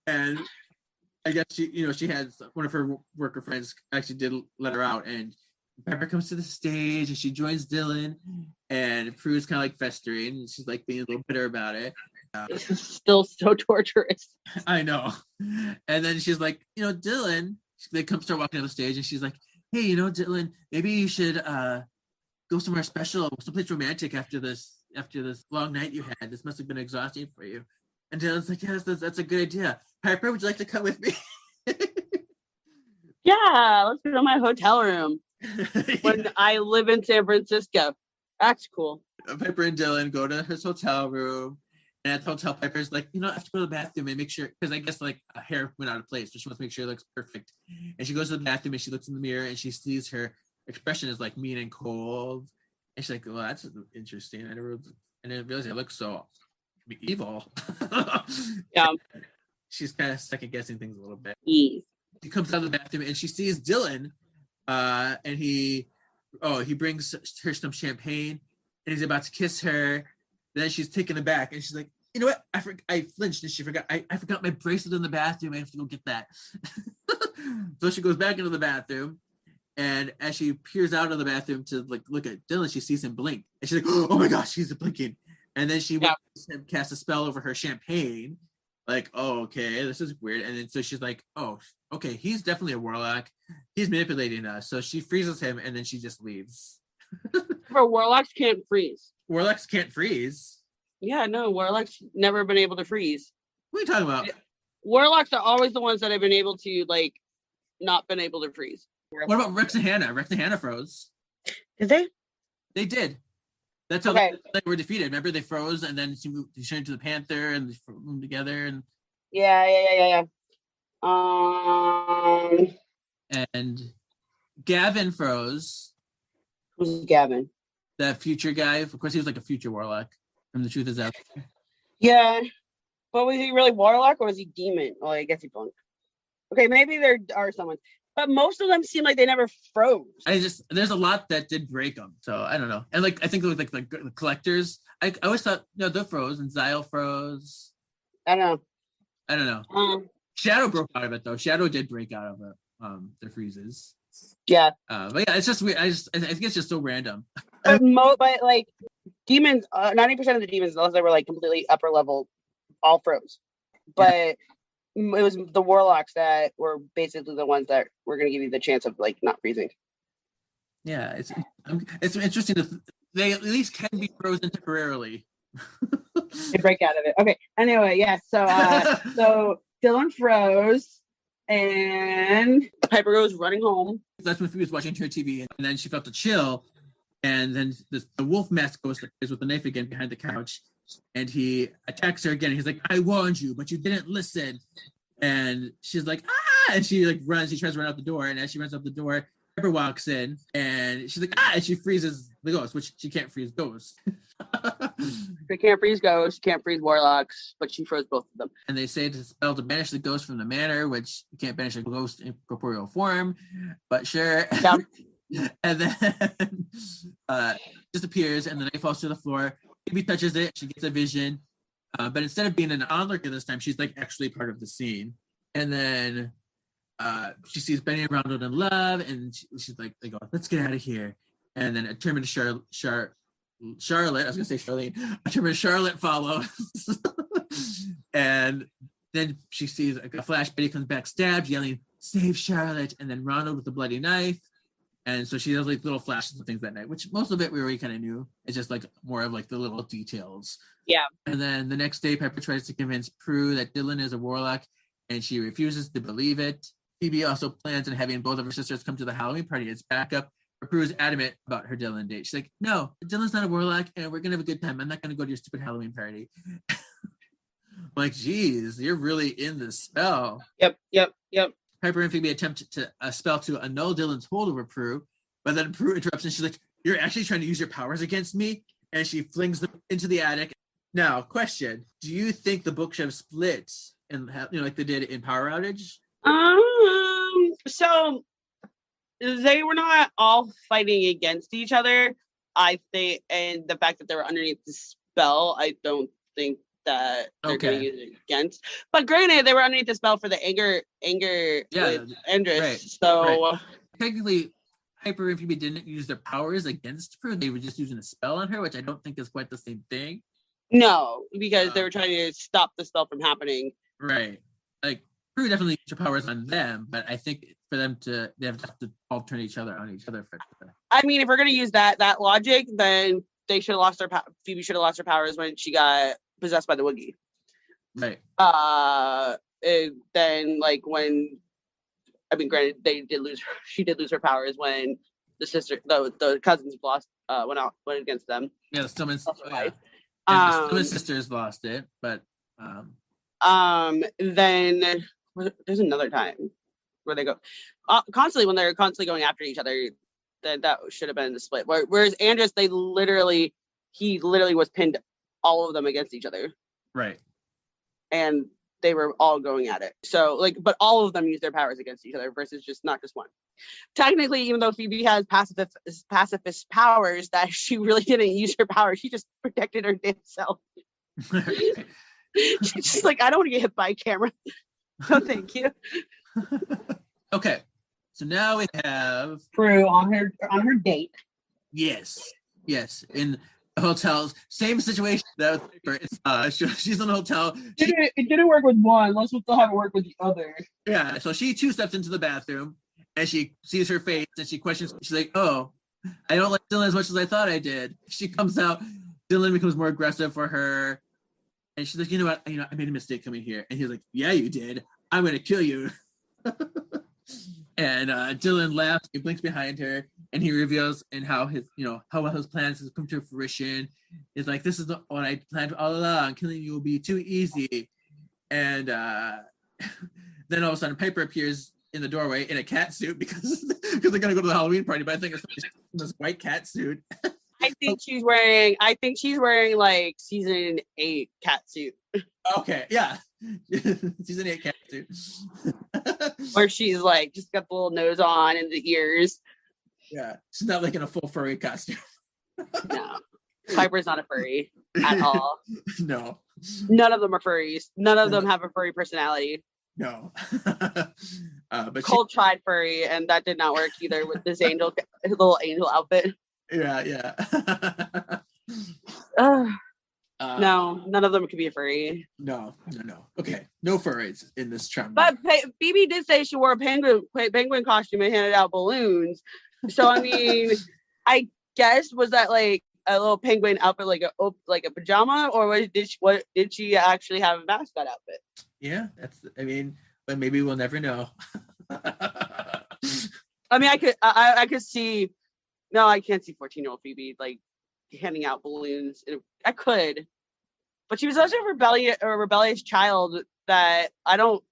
And I guess she had one of her worker friends actually did let her out, and Piper comes to the stage and she joins Dylan, and Prue's kind of like festering, and she's like being a little bitter about it. This is still so torturous. I know. And then she's like, Dylan, they start walking on the stage, and she's like, hey, Dylan, maybe you should go somewhere special, someplace romantic after this long night you had. This must have been exhausting for you. And Dylan's like, yes, that's a good idea. Piper, would you like to come with me? Yeah, let's go to my hotel room when I live in San Francisco. That's cool. Piper and Dylan go to his hotel room, and at the hotel, Piper's like, I have to go to the bathroom and make sure, because I guess like a hair went out of place, so she wants to make sure it looks perfect. And she goes to the bathroom and she looks in the mirror and she sees her expression is like mean and cold. And she's like, well, that's interesting. I didn't realize it looks so evil. Yeah. She's kind of second guessing things a little bit. Eve. She comes out of the bathroom and she sees Dylan, and he brings her some champagne, and he's about to kiss her. Then she's taken aback, and she's like, you know what? I flinched, and she forgot. I forgot my bracelet in the bathroom. I have to go get that. So she goes back into the bathroom, and as she peers out of the bathroom to like look at Dylan, she sees him blink, and she's like, "Oh my gosh, he's blinking!" And then she cast a spell over her champagne, like, "Oh, okay, this is weird." And then so she's like, "Oh, okay, he's definitely a warlock. He's manipulating us." So she freezes him, and then she just leaves. But warlocks can't freeze. Warlocks can't freeze. Yeah, no, warlocks never been able to freeze. What are you talking about? Warlocks are always the ones that have been able to like not been able to freeze. What about Rex and Hannah? Rex and Hannah froze. Did they? They did. That's how they were defeated. Remember, they froze, and then she turned into the Panther, and they moved together. And Yeah. And Gavin froze. Who's Gavin? That future guy. Of course, he was like a future warlock from The Truth Is Out. Yeah. But was he really warlock or was he demon? Well, I guess he flunked. Okay, maybe there are someone. But most of them seem like they never froze. There's a lot that did break them. So I don't know. And like, I think it was like the collectors. I always thought, they froze, and Zyle froze. I don't know. Shadow broke out of it though. Shadow did break out of it. The freezes. Yeah. But yeah, it's just weird. I think it's just so random. But like demons, 90% of the demons, unless they were like completely upper level, all froze. But it was the warlocks that were basically the ones that were going to give you the chance of like not freezing. Yeah, it's interesting that they at least can be frozen temporarily. They break out of it. Okay. Anyway, yeah. So Dylan froze, and Piper goes running home. That's when Phoebe was watching her TV, and then she felt a chill, and then the wolf mask goes with the knife again behind the couch, and he attacks her again. He's like, "I warned you, but you didn't listen." And she's like, "Ah!" And she like runs. She tries to run out the door, and as she runs out the door, Piper walks in, and she's like, "Ah!" And she freezes the ghost, which she can't freeze ghosts. She can't freeze ghosts, can't freeze warlocks, but she froze both of them. And they say it's a spell to banish the ghost from the manor, which you can't banish a ghost in corporeal form, but sure. Yeah. And then disappears, and the knife falls to the floor. Phoebe touches it, she gets a vision, but instead of being an onlooker this time, she's like actually part of the scene. And then she sees Benny and Ronald in love, and she's like, they go, "Let's get out of here." And then a determined Charlotte, I was gonna say Charlene, a determined Charlotte follows. And then she sees a flash. Betty comes back, stabbed, yelling, "Save Charlotte!" And then Ronald with the bloody knife. And so she does like little flashes of things that night, which most of it we already kind of knew. It's just like more of like the little details. Yeah. And then the next day, Piper tries to convince Prue that Dylan is a warlock, and she refuses to believe it. Phoebe also plans on having both of her sisters come to the Halloween party as backup, but Prue is adamant about her Dylan date. She's like, "No, Dylan's not a warlock, and we're gonna have a good time. I'm not gonna go to your stupid Halloween party." I'm like, geez, you're really in the spell. Yep. Piper and Phoebe attempt to spell to annul Dylan's hold over Prue, but then Prue interrupts and she's like, "You're actually trying to use your powers against me?" And she flings them into the attic. Now, question: do you think the book should have split and like they did in Power Outage? So they were not all fighting against each other. I think, and the fact that they were underneath the spell, I don't think that they're going to use it against. But granted, they were underneath the spell for the anger with Andress. Right, so technically, Piper and Phoebe didn't use their powers against Prue. They were just using a spell on her, which I don't think is quite the same thing. No, because they were trying to stop the spell from happening. Right. Like Prue definitely used her powers on them, but I think for them they have to alternate each other on each other. I mean, if we're going to use that logic, then they should have lost their Phoebe should have lost her powers when she got possessed by the Woogie. Right. Then like when, I mean, granted, she did lose her powers when the cousins went against them. Yeah, the Stillman's. The Stillman sisters lost it, but then there's another time where they go constantly when they're constantly going after each other. That should have been the split. Whereas Andress, he literally was pinned all of them against each other. Right. And they were all going at it. So but all of them use their powers against each other versus not just one. Technically, even though Phoebe has pacifist powers, that she really didn't use her power. She just protected her damn self. She's just like, I don't want to get hit by a camera. No, thank you. Okay, so now we have Prue on her date. yes, in the hotels, same situation. That was, she's in a hotel. It didn't work with one. Let's still have it work with the other. Yeah, so she two steps into the bathroom and she sees her face and she questions. She's like, "Oh, I don't like Dylan as much as I thought I did." She comes out. Dylan becomes more aggressive for her, and she's like, "You know what? I made a mistake coming here." And he's like, "Yeah, you did. I'm gonna kill you." And Dylan laughs. He blinks behind her, and he reveals how his plans has come to fruition. It's like, "This is what I planned all along. Killing you will be too easy." And then all of a sudden, Piper appears in the doorway in a cat suit because they're gonna go to the Halloween party. But I think it's this white cat suit. I think she's wearing like season 8 cat suit. Okay, yeah, season 8 cat suit. Where she's like just got the little nose on and the ears. Yeah, she's not like in a full furry costume. No, Piper's not a furry at all. No, none of them are furries. None of them have a furry personality. No. But Cole tried furry, and that did not work either with this little angel outfit. Yeah. No, none of them could be a furry. No. Okay, no furries in this charm. But Phoebe did say she wore a penguin costume and handed out balloons. So I mean, I guess was that like a little penguin outfit, like a pajama, or did she actually have a mascot outfit? Yeah, but maybe we'll never know. I mean, I could see. No, I can't see 14-year-old Phoebe like handing out balloons. I could, but she was also a rebellious child that I don't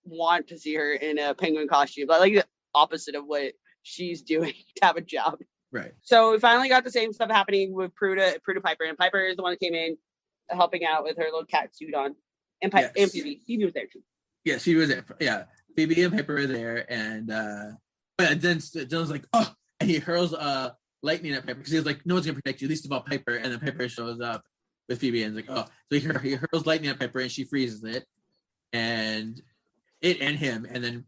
want to see her in a penguin costume. But like the opposite of what she's doing to have a job. Right. So we finally got the same stuff happening with Prue to Piper, and Piper is the one that came in helping out with her little cat suit on, and Phoebe. Phoebe was there too. Yeah, she was there. Yeah, Phoebe and Piper were there, and but then Dylan's like, "Oh," and he hurls lightning at Piper because he was like, "No one's gonna protect you, least of all Piper." And then Piper shows up with Phoebe and is like, "Oh," so he hurls lightning at Piper and she freezes it, and him, and then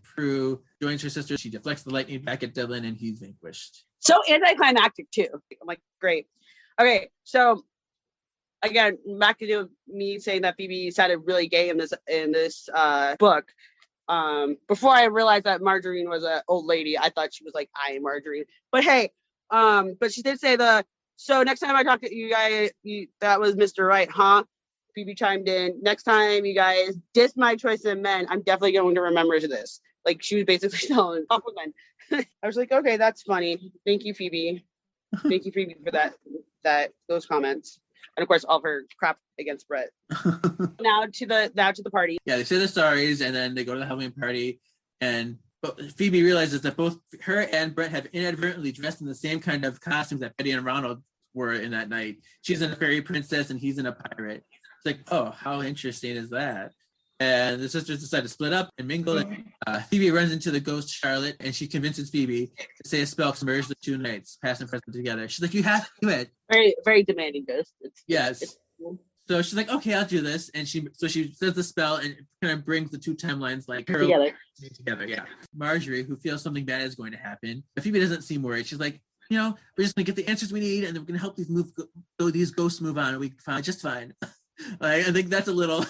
Prue joins her sister. She deflects the lightning back at Dylan, and he's vanquished. So anticlimactic too. I'm like, great. Okay, so again, back to do me saying that Phoebe sounded really gay in this book. Before I realized that Margarine was an old lady, I thought she was like, I am Margarine. But hey, but she did say so next time I talk to you guys, that was Mr. Right, huh? Phoebe chimed in, next time you guys diss my choice of men, I'm definitely going to remember this. Like, she was basically telling off with men. I was like, okay, that's funny. Thank you, Phoebe. Thank you, Phoebe, for those comments. And of course, all of her crap against Brett. Now to the party. Yeah, they say the stories, and then they go to the Halloween party, but Phoebe realizes that both her and Brett have inadvertently dressed in the same kind of costumes that Baddie and Ronald were in that night. She's in a fairy princess, and he's in a pirate. It's like, oh, how interesting is that? And the sisters decide to split up and mingle. And Phoebe runs into the ghost Charlotte, and she convinces Phoebe to say a spell to merge the two nights, past and present, together. She's like, "You have to do it." Very, very demanding ghost. Yes. So she's like, "Okay, I'll do this." And she says the spell and kind of brings the two timelines like together. Yeah. Marjorie, who feels something bad is going to happen, but Phoebe doesn't seem worried. She's like, we're just gonna get the answers we need, and then we're gonna help these ghosts move on, and we can find just fine. Like, I think that's a little.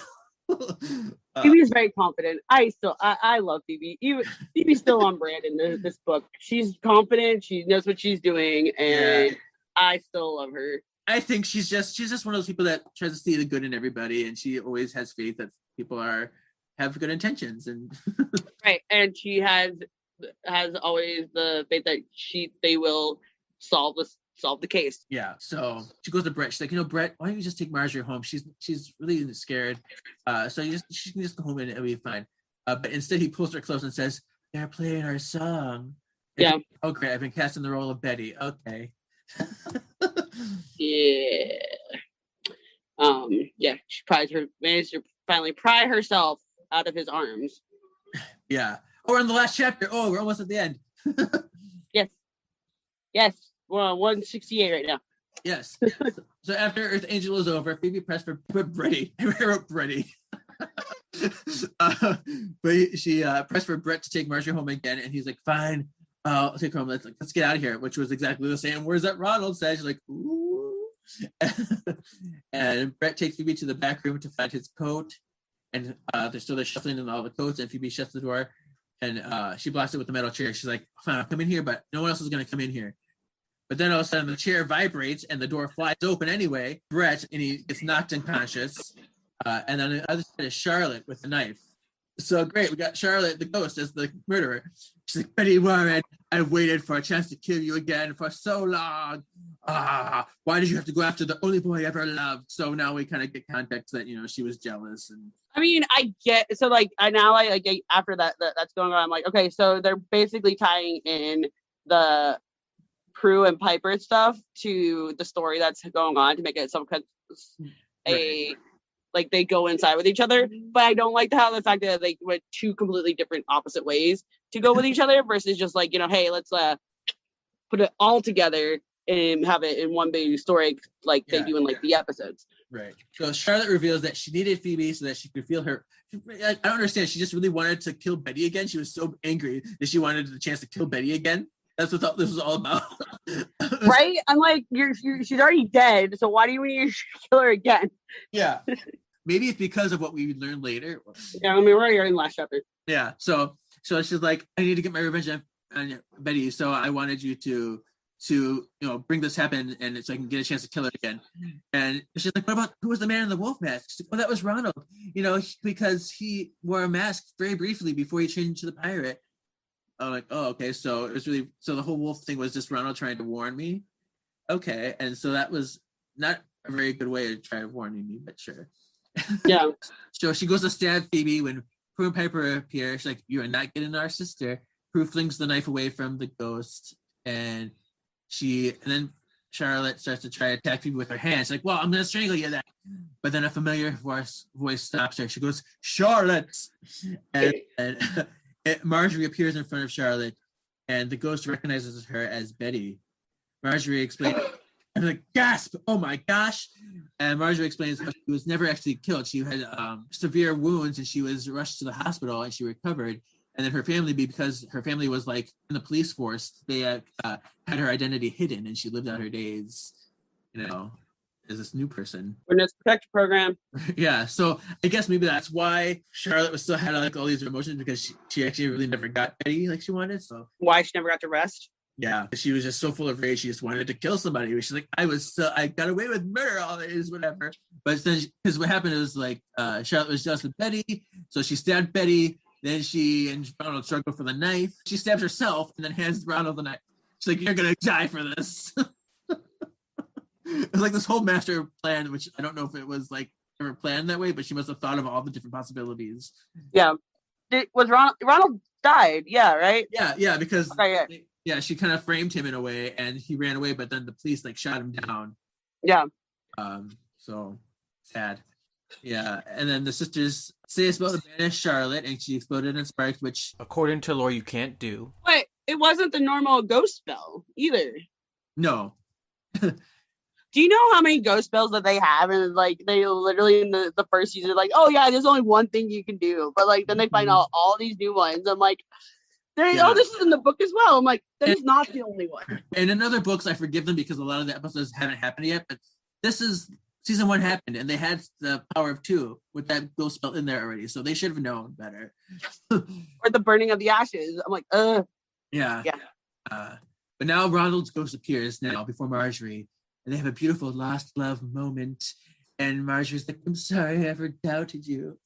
Phoebe is very confident. I love Phoebe. Phoebe's still on brand in this book. She's confident. She knows what she's doing, and I still love her. I think she's just one of those people that tries to see the good in everybody, and she always has faith that people have good intentions, and right. And she has always the faith that they will solve the case. Yeah. So she goes to Brett. She's like, Brett, why don't you just take Marjorie home? She's really scared. So she can just go home and it'll be fine. But instead he pulls her close and says, "They're playing our song." And yeah. Oh, great. I've been casting the role of Baddie. Okay. Yeah. Yeah. She managed to finally pry herself out of his arms. Yeah. Oh, we're in the last chapter. Oh, we're almost at the end. Yes. We're on 168 right now. Yes. So after Earth Angel is over, Phoebe pressed for Brady. I wrote Brady. But she pressed for Brett to take Marjorie home again, and he's like, "Fine, I'll take her home. Let's get out of here." Which was exactly the same words that Ronald said. She's like, "Ooh," and Brett takes Phoebe to the back room to find his coat, and they're shuffling in all the coats, and Phoebe shuts the door, and she blocks it with the metal chair. She's like, "Fine, I'll come in here, but no one else is gonna come in here." But then all of a sudden the chair vibrates and the door flies open anyway. Brett, and he gets knocked unconscious. And then on the other side is Charlotte with a knife. So great, we got Charlotte, the ghost, as the murderer. She's like, "Betty Warren, I've waited for a chance to kill you again for so long. Why did you have to go after the only boy I ever loved?" So now we kind of get context that, she was jealous. And I mean, I get, so like, after that's going on, I'm like, okay, so they're basically tying in the Prue and Piper stuff to the story that's going on to make it some kind of like they go inside with each other. But I don't like the fact that they went two completely different opposite ways to go with each other versus just like, hey, let's put it all together and have it in one big story like they do in like the episodes. Right. So Charlotte reveals that she needed Phoebe so that she could feel her. I don't understand. She just really wanted to kill Betty again. She was so angry that she wanted the chance to kill Betty again. That's what this was all about. Right? I'm like, she's already dead, so why do you need to kill her again? Yeah. Maybe it's because of what we learned later. Yeah, I mean, we're already in the last chapter. Yeah. So she's like, "I need to get my revenge on Betty, so I wanted you to bring this happen, and so I can get a chance to kill her again." And she's like, "What about who was the man in the wolf mask?" She's like, "Oh, that was Ronald. Because he wore a mask very briefly before he changed into the pirate." I'm like, "Oh, okay. So it was so the whole wolf thing was just Ronald trying to warn me." Okay, and so that was not a very good way to try warning me, but sure. Yeah. So she goes to stab Phoebe when Prue and Piper appear. She's like, "You are not getting our sister." Prue flings the knife away from the ghost, and then Charlotte starts to try to attack Phoebe with her hands. She's like, "Well, I'm gonna strangle you then." But then a familiar voice stops her. She goes, "Charlotte!" And Marjorie appears in front of Charlotte, and the ghost recognizes her as Betty. Marjorie explains, I'm like, gasp! Oh my gosh! And Marjorie explains how she was never actually killed. She had severe wounds, and she was rushed to the hospital, and she recovered. And then her family, because her family was like in the police force, they had her identity hidden, and she lived out her days, as this new person. Witness protection program. Yeah, so I guess maybe that's why Charlotte was still had like all these emotions, because she actually really never got Betty like she wanted. So why she never got to rest? Yeah, she was just so full of rage. She just wanted to kill somebody. She's like, I got away with murder all these, whatever. But then, because what happened is like Charlotte was just with Betty, so she stabbed Betty. Then she and Ronald struggle for the knife. She stabs herself and then hands Ronald the knife. She's like, "You're gonna die for this." It was like this whole master plan, which I don't know if it was like ever planned that way, but she must have thought of all the different possibilities. Yeah, was Ronald died? Yeah, right. Yeah, because okay, yeah, she kind of framed him in a way, and he ran away. But then the police like shot him down. Yeah. So sad. Yeah, and then the sisters say it's about to banish Charlotte, and she exploded in sparks, which, according to lore, you can't do. But it wasn't the normal ghost spell either. No. Do you know how many ghost spells that they have? And like they literally in the first season, like, oh yeah, there's only one thing you can do. But like then they find out all these new ones. I'm like, oh, this is in the book as well. I'm like, that is not the only one. And in other books, I forgive them because a lot of the episodes haven't happened yet. But this is season 1 happened, and they had the power of 2 with that ghost spell in there already. So they should have known better. Or the burning of the ashes. I'm like, Yeah. But now Ronald's ghost appears now before Marjorie. And they have a beautiful lost love moment. And Marjorie's like, "I'm sorry I ever doubted you."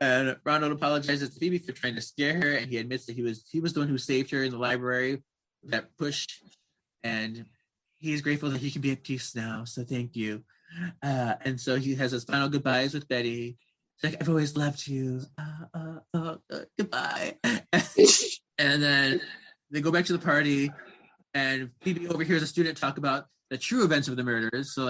And Ronald apologizes to Phoebe for trying to scare her. And he admits that he was the one who saved her in the library, that push. And he's grateful that he can be at peace now. So thank you. And so he has his final goodbyes with Betty. He's like, "I've always loved you. Goodbye." And then they go back to the party. And Phoebe overhears a student talk about the true events of the murders. So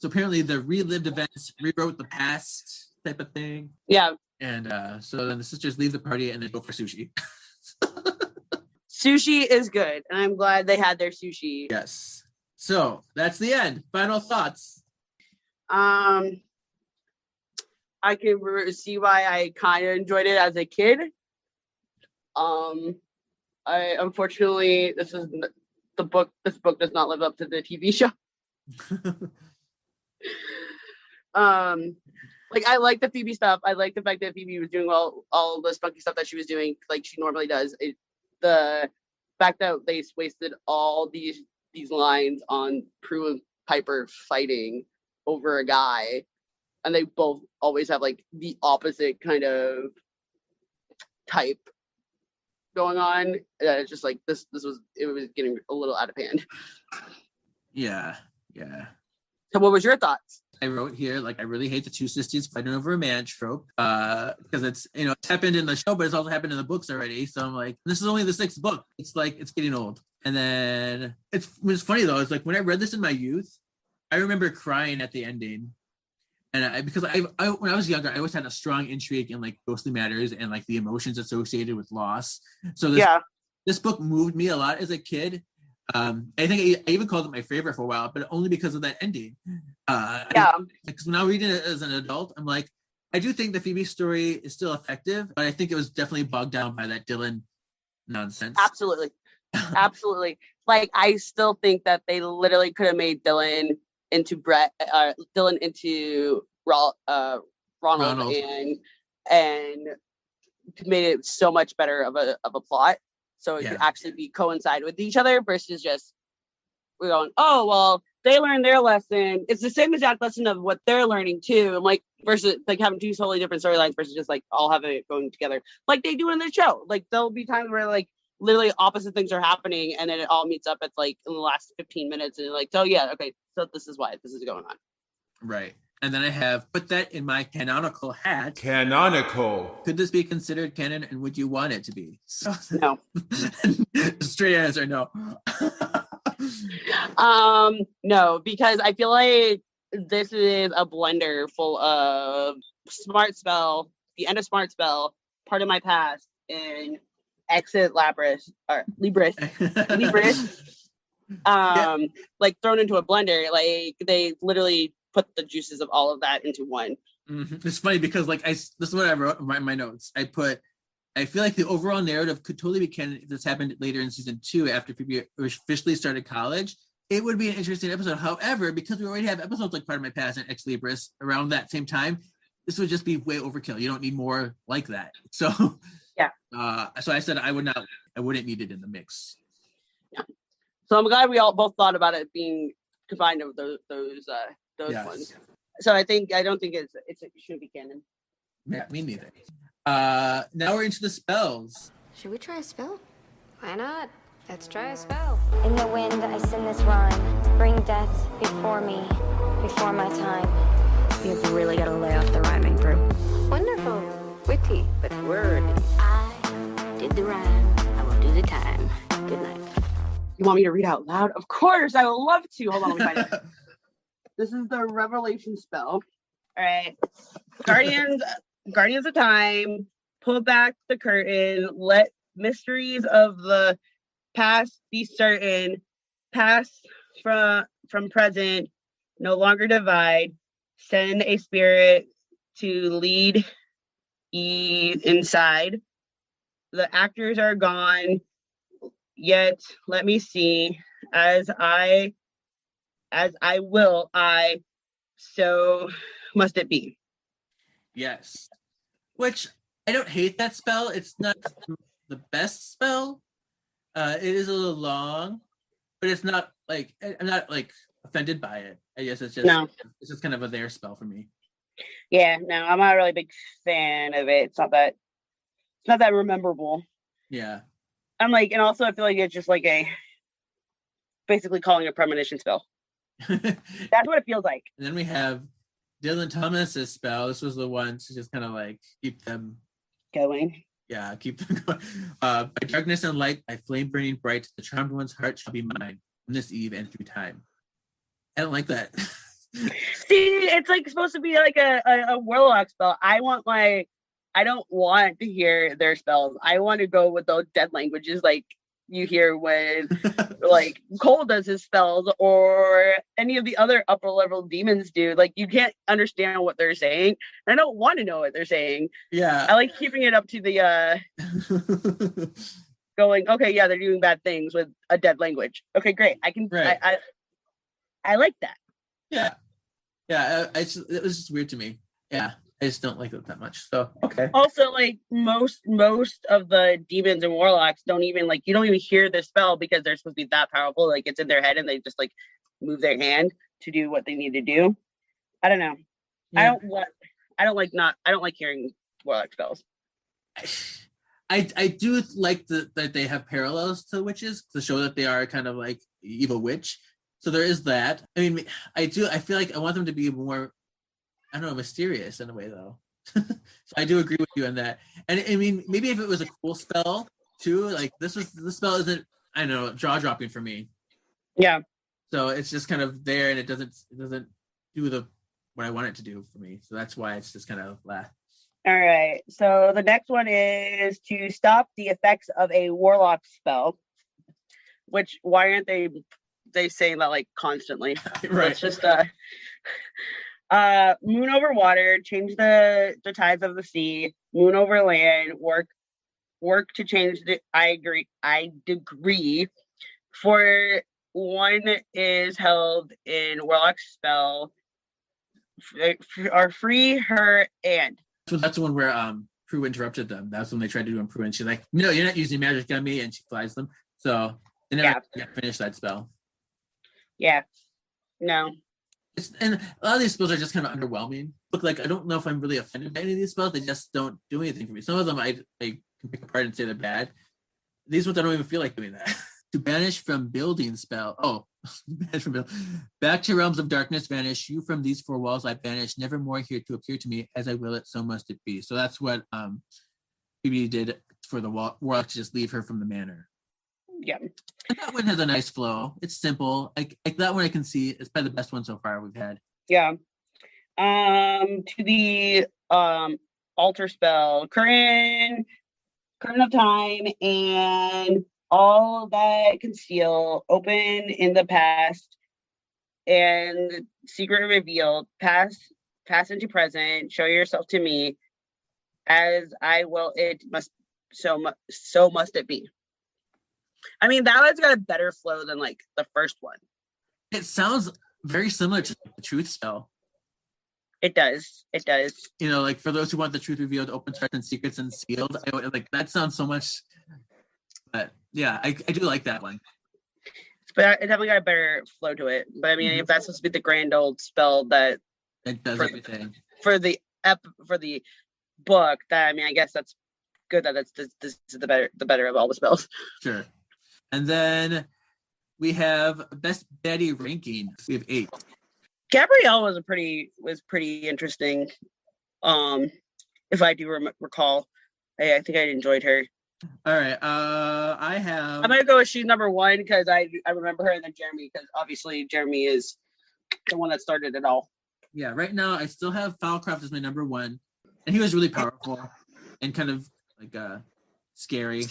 apparently the relived events rewrote the past type of thing. Yeah. And so then the sisters leave the party and they go for sushi. Sushi is good. And I'm glad they had their sushi. Yes. So that's the end. Final thoughts. I can see why I kind of enjoyed it as a kid. I unfortunately this book does not live up to the TV show. Like I like the Phoebe stuff. I like the fact that Phoebe was doing all the spunky stuff that she was doing like she normally does. The fact that they wasted all these lines on Prue and Piper fighting over a guy, and they both always have like the opposite kind of type going on. It's just like it was getting a little out of hand. Yeah. So what was your thoughts? I wrote here, like, I really hate the two sisters fighting over a man trope, because it's, it's happened in the show, but it's also happened in the books already. So I'm like, this is only the 6th book. It's like, it's getting old. And then it's funny though. It's like when I read this in my youth, I remember crying at the ending. And because I when I was younger, I always had a strong intrigue in like ghostly matters and like the emotions associated with loss. So this book moved me a lot as a kid. I think I even called it my favorite for a while, but only because of that ending. Because when I read it as an adult, I'm like, I do think the Phoebe story is still effective, but I think it was definitely bogged down by that Dylan nonsense. Absolutely. Like, I still think that they literally could have made Dylan into Dylan into Ronald. and made it so much better of a plot, so it could actually be coincide with each other versus just we're going, oh well, they learned their lesson. It's the same exact lesson of what they're learning too, and like versus like having two totally different storylines versus just like all having it going together like they do in the show. Like there'll be times where like literally opposite things are happening and then it all meets up at like in the last 15 minutes and like, oh yeah, okay, so this is why this is going on. Right. And then I have put that in my canonical hat. Canonical. Could this be considered canon, and would you want it to be? No. Straight answer, no. No, because I feel like this is a blender full of Smart Spell, the end of Smart Spell, Part of My Past, and Exit Libris, like thrown into a blender. Like they literally put the juices of all of that into one. Mm-hmm. It's funny because like this is what I wrote in my notes. I feel like the overall narrative could totally be canon if this happened later in season 2 after Phoebe officially started college. It would be an interesting episode. However, because we already have episodes like Part of My Past and Ex Libris around that same time, this would just be way overkill. You don't need more like that. So so I said I wouldn't need it in the mix. Yeah. So I'm glad we all both thought about it being combined of those ones. So I don't think it should be canon. Yeah, me neither. Now we're into the spells. Should we try a spell? Why not? Let's try a spell. In the wind, I sing this rhyme. Bring death before me, before my time. You've really got to lay off the rhyming, Prue. Wonderful. Witty, but wordy. I did the rhyme. I will do the time. Good night. You want me to read out loud? Of course, I would love to. Hold on, let me find it. This is the Revelation spell. All right. Guardians of Time, pull back the curtain, let mysteries of the past be certain, past from present, no longer divide, send a spirit to lead ye inside. The actors are gone, yet let me see, as I will, so must it be. Yes. Which I don't hate that spell. It's not the best spell. It is a little long, but it's not like I'm not like offended by it. I guess it's just kind of a there spell for me. Yeah, no, I'm not a really big fan of it. It's not that memorable. Yeah. I'm like, and also I feel like it's just like basically calling a premonition spell. That's what it feels like. And then we have Dylan Thomas's spell. This was the one to just kind of like keep them going. Yeah, keep them going. By darkness and light, by flame burning bright, the charmed one's heart shall be mine on this eve and through time. I don't like that. See, it's like supposed to be like a warlock spell. I don't want to hear their spells. I want to go with those dead languages, like you hear when like Cole does his spells or any of the other upper level demons do. Like you can't understand what they're saying. I don't want to know what they're saying. Yeah. I like keeping it up to the going, okay, yeah, they're doing bad things with a dead language. Okay, great. I can I like that. Yeah. Yeah. It was just weird to me. Yeah. I just don't like it that much. So okay. Also, like most of the demons and warlocks don't even like you don't even hear their spell because they're supposed to be that powerful. Like it's in their head and they just like move their hand to do what they need to do. I don't know. Yeah. I don't like hearing warlock spells. I do like that they have parallels to witches to show that they are kind of like evil witch. So there is that. I mean, I feel like I want them to be more, I don't know, mysterious in a way though. So I do agree with you on that. And I mean, maybe if it was a cool spell too, like this spell isn't, I don't know, jaw dropping for me. Yeah. So it's just kind of there and it doesn't do what I want it to do for me. So that's why it's just kind of blah. All right. So the next one is to stop the effects of a warlock spell. Which why aren't they saying that like constantly? Right. It's just moon over water, change the tides of the sea, moon over land, work to change the I degree. For one is held in warlock spell or free her and. So that's the one where Prue interrupted them. That's when they tried to do Prue, and she's like, "No, you're not using magic on me," and she flies them. So they never finished that spell. Yeah, no. And a lot of these spells are just kind of underwhelming. Look, like I don't know if I'm really offended by any of these spells. They just don't do anything for me. Some of them I can pick apart and say they're bad. These ones I don't even feel like doing that. To banish from building spell. Oh, banish from building. Back to realms of darkness, vanish. You from these four walls I banish. Never more here to appear to me. As I will it, so must it be. So that's what Phoebe did for the warlock to just leave her from the manor. Yeah. And that one has a nice flow. It's simple. Like that one I can see. It's probably the best one so far we've had. Yeah. To the altar spell, current of time and all that conceal, open in the past, and secret revealed, pass into present, show yourself to me, as I will it must so must it be. I mean, that one's got a better flow than like the first one. It sounds very similar to the truth spell. It does. You know, like for those who want the truth revealed, open hearts and secrets and sealed. Like that sounds so much. But yeah, I do like that one. But it definitely got a better flow to it. But I mean, if that's supposed to be the grand old spell that it does everything for the book, that I mean, I guess that's good. That this is the better of all the spells. Sure. And then we have best Baddie ranking. We have 8. Gabrielle was pretty interesting. If I do recall, I think I enjoyed her. All right. I'm gonna go with she's number 1 because I remember her, and then Jeremy because obviously Jeremy is the one that started it all. Yeah. Right now, I still have Foulcroft as my number 1, and he was really powerful and kind of like scary.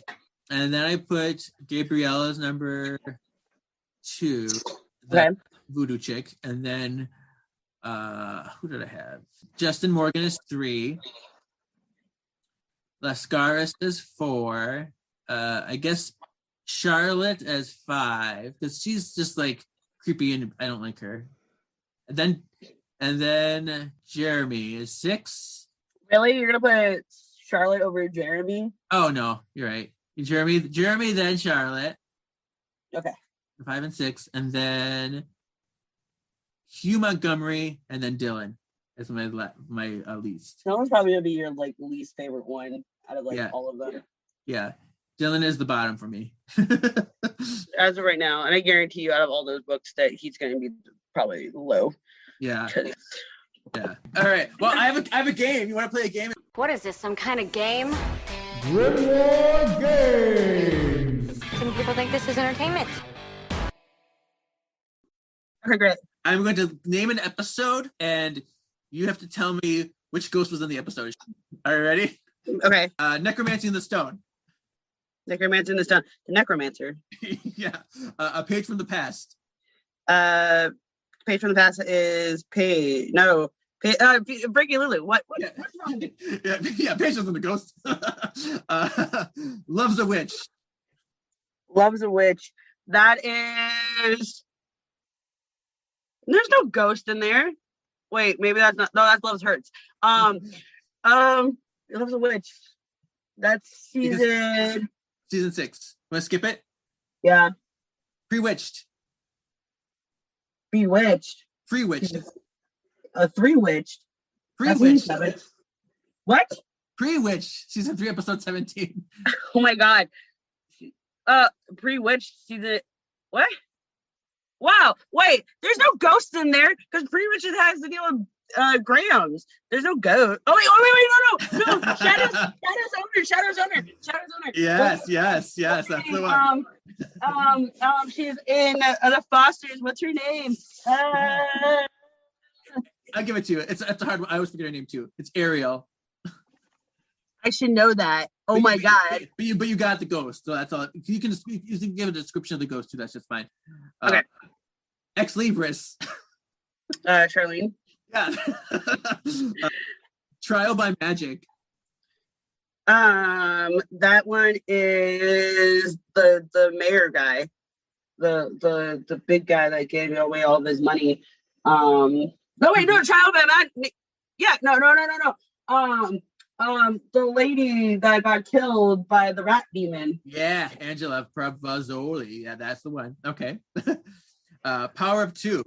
And then I put Gabrielle as number 2, the voodoo chick, and then who did I have? Justin Morgan is 3. Lascaris is 4. I guess Charlotte as 5 because she's just like creepy and I don't like her. And then Jeremy is 6. Really, you're gonna put Charlotte over Jeremy? Oh no, you're right. Jeremy, then Charlotte. Okay. 5 and 6, and then Hugh Montgomery, and then Dylan as my least. Dylan's probably gonna be your like least favorite one out of all of them. Yeah, Dylan is the bottom for me. As of right now, and I guarantee you, out of all those books, that he's gonna be probably low. Yeah. Yeah. All right. Well, I have a game. You want to play a game? What is this, some kind of game? Grimoire Games! Some people think this is entertainment. Okay, great. I'm going to name an episode, and you have to tell me which ghost was in the episode. Are you ready? Okay. Necromancy in the Stone. Necromancer in this town. The necromancer. Yeah. A page from the past. Page from the past is page. No. Breaking Lulu. What's wrong? Yeah, Patience from the Ghost. Loves a Witch. Loves a Witch. That is. There's no ghost in there. Wait, maybe that's not. No, that's Loves Hurts. Loves a Witch. That's season 6. Want to skip it? Yeah. Bewitched. Bewitched. Free-witched. Three-witched. Pre-witched. What? Pre-witched. Season 3, episode 17. Oh my god. Pre-witched season. What? Wow. Wait. There's no ghosts in there because pre-witched has to deal with Grams. There's no ghost. Oh wait. No. Shadow's owner. Yes. That's the one. She's in the Fosters. What's her name? I'll give it to you. It's a hard one. I always forget her name too. It's Ariel. I should know that. Oh my god. But you got the ghost, so that's all. You can give a description of the ghost too. That's just fine. Okay. Ex Libris. Charlene. Yeah. Trial by Magic. That one is the mayor guy, the big guy that gave away all of his money. No, Trial by Magic. Yeah, no. The lady that got killed by the rat demon. Yeah, Angela Pravazzoli. Yeah, that's the one. Okay. Power of Two.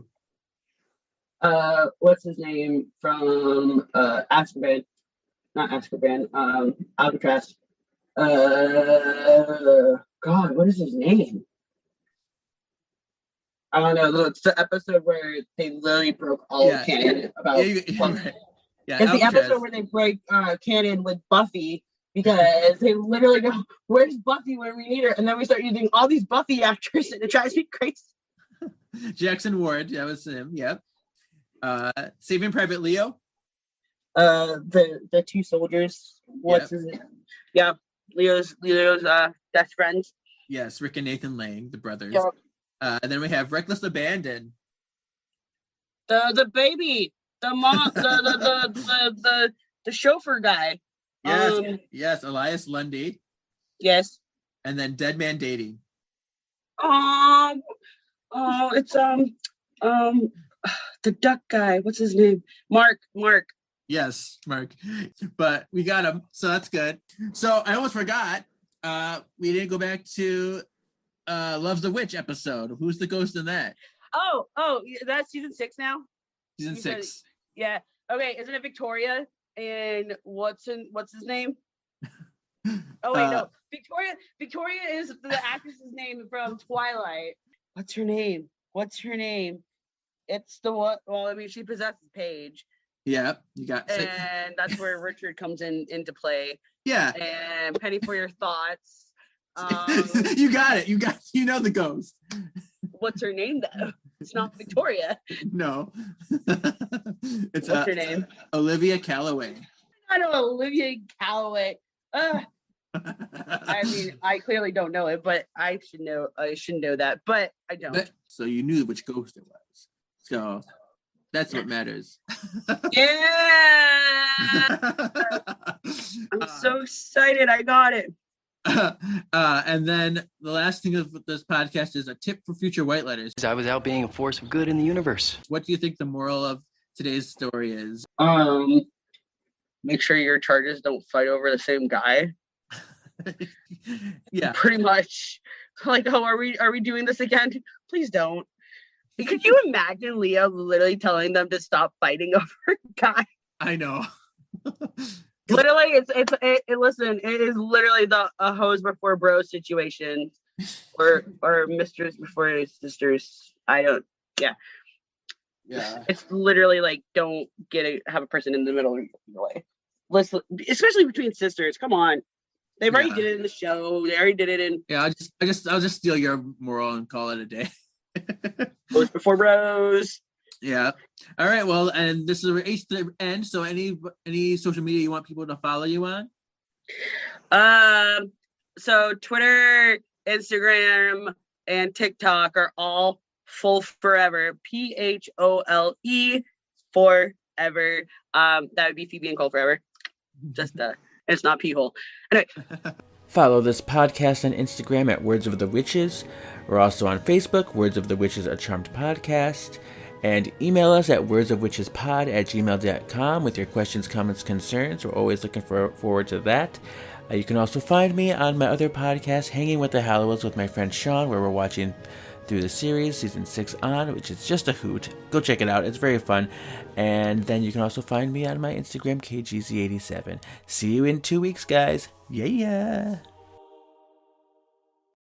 What's his name from Azkaban? Not Azkaban. Alcatraz. God, what is his name? I don't know. It's the episode where they literally broke all canon about. Right. Yeah, it's the episode where they break canon with Buffy because they literally go, "Where's Buffy when we need her?" And then we start using all these Buffy actors, and it drives me crazy. Jackson Ward, that was him. Yep. Saving Private Leo. The two soldiers. What's his name? Yeah, Leo's best friends. Yes, Rick and Nathan Lang, the brothers. Yep. And then we have Reckless Abandon. The baby, the mom, the chauffeur guy. Yes, Elias Lundy. Yes. And then Dead Man Dating. It's the duck guy. What's his name? Mark. Yes, Mark. But we got him, so that's good. So I almost forgot. We didn't go back to Loves the Witch episode. Who's the ghost in that? Oh, that's season 6 now. Season 6. Yeah. Okay. Isn't it Victoria? And what's his name? Oh wait, no. Victoria is the actress's name from Twilight. What's her name? It's the what? Well, I mean, she possesses Paige. Yeah, you got. And that's where Richard comes into play. Yeah. And Penny for Your Thoughts. You got it. You know the ghost. What's her name though? It's not Victoria. No. What's her name? Olivia Calloway. I know Olivia Calloway. I mean, I clearly don't know it, but I should know that, but I don't. So you knew which ghost it was. So that's what matters. Yeah. I'm so excited. I got it. And then the last thing of this podcast is a tip for future white letters. I was out being a force of good in the universe. What do you think the moral of today's story is? Make sure your charges don't fight over the same guy. Yeah, pretty much. Like, oh, are we doing this again? Please don't. Could you imagine Leo literally telling them to stop fighting over a guy? I know. Literally, listen, it is literally a hose before bros situation, or mistress before sisters. Yeah. It's literally like, don't have a person in the middle of your way. Listen, especially between sisters. Come on, they've already did it in the show. They already did it in. Yeah, I'll just steal your moral and call it a day. Hose before bros. Yeah. All right. Well, and this is the end. So, any social media you want people to follow you on? So Twitter, Instagram, and TikTok are all full forever. PHOLE forever. That would be Phoebe and Cole forever. Just it's not P hole. Anyway. Follow this podcast on Instagram at Words of the Witches. We're also on Facebook, Words of the Witches, a Charmed podcast. And email us at wordsofwitchespod@gmail.com with your questions, comments, concerns. We're always looking forward to that. You can also find me on my other podcast, Hanging with the Hallows with my friend Sean, where we're watching through the series, season 6 on, which is just a hoot. Go check it out. It's very fun. And then you can also find me on my Instagram, KGZ87. See you in 2 weeks, guys. Yeah.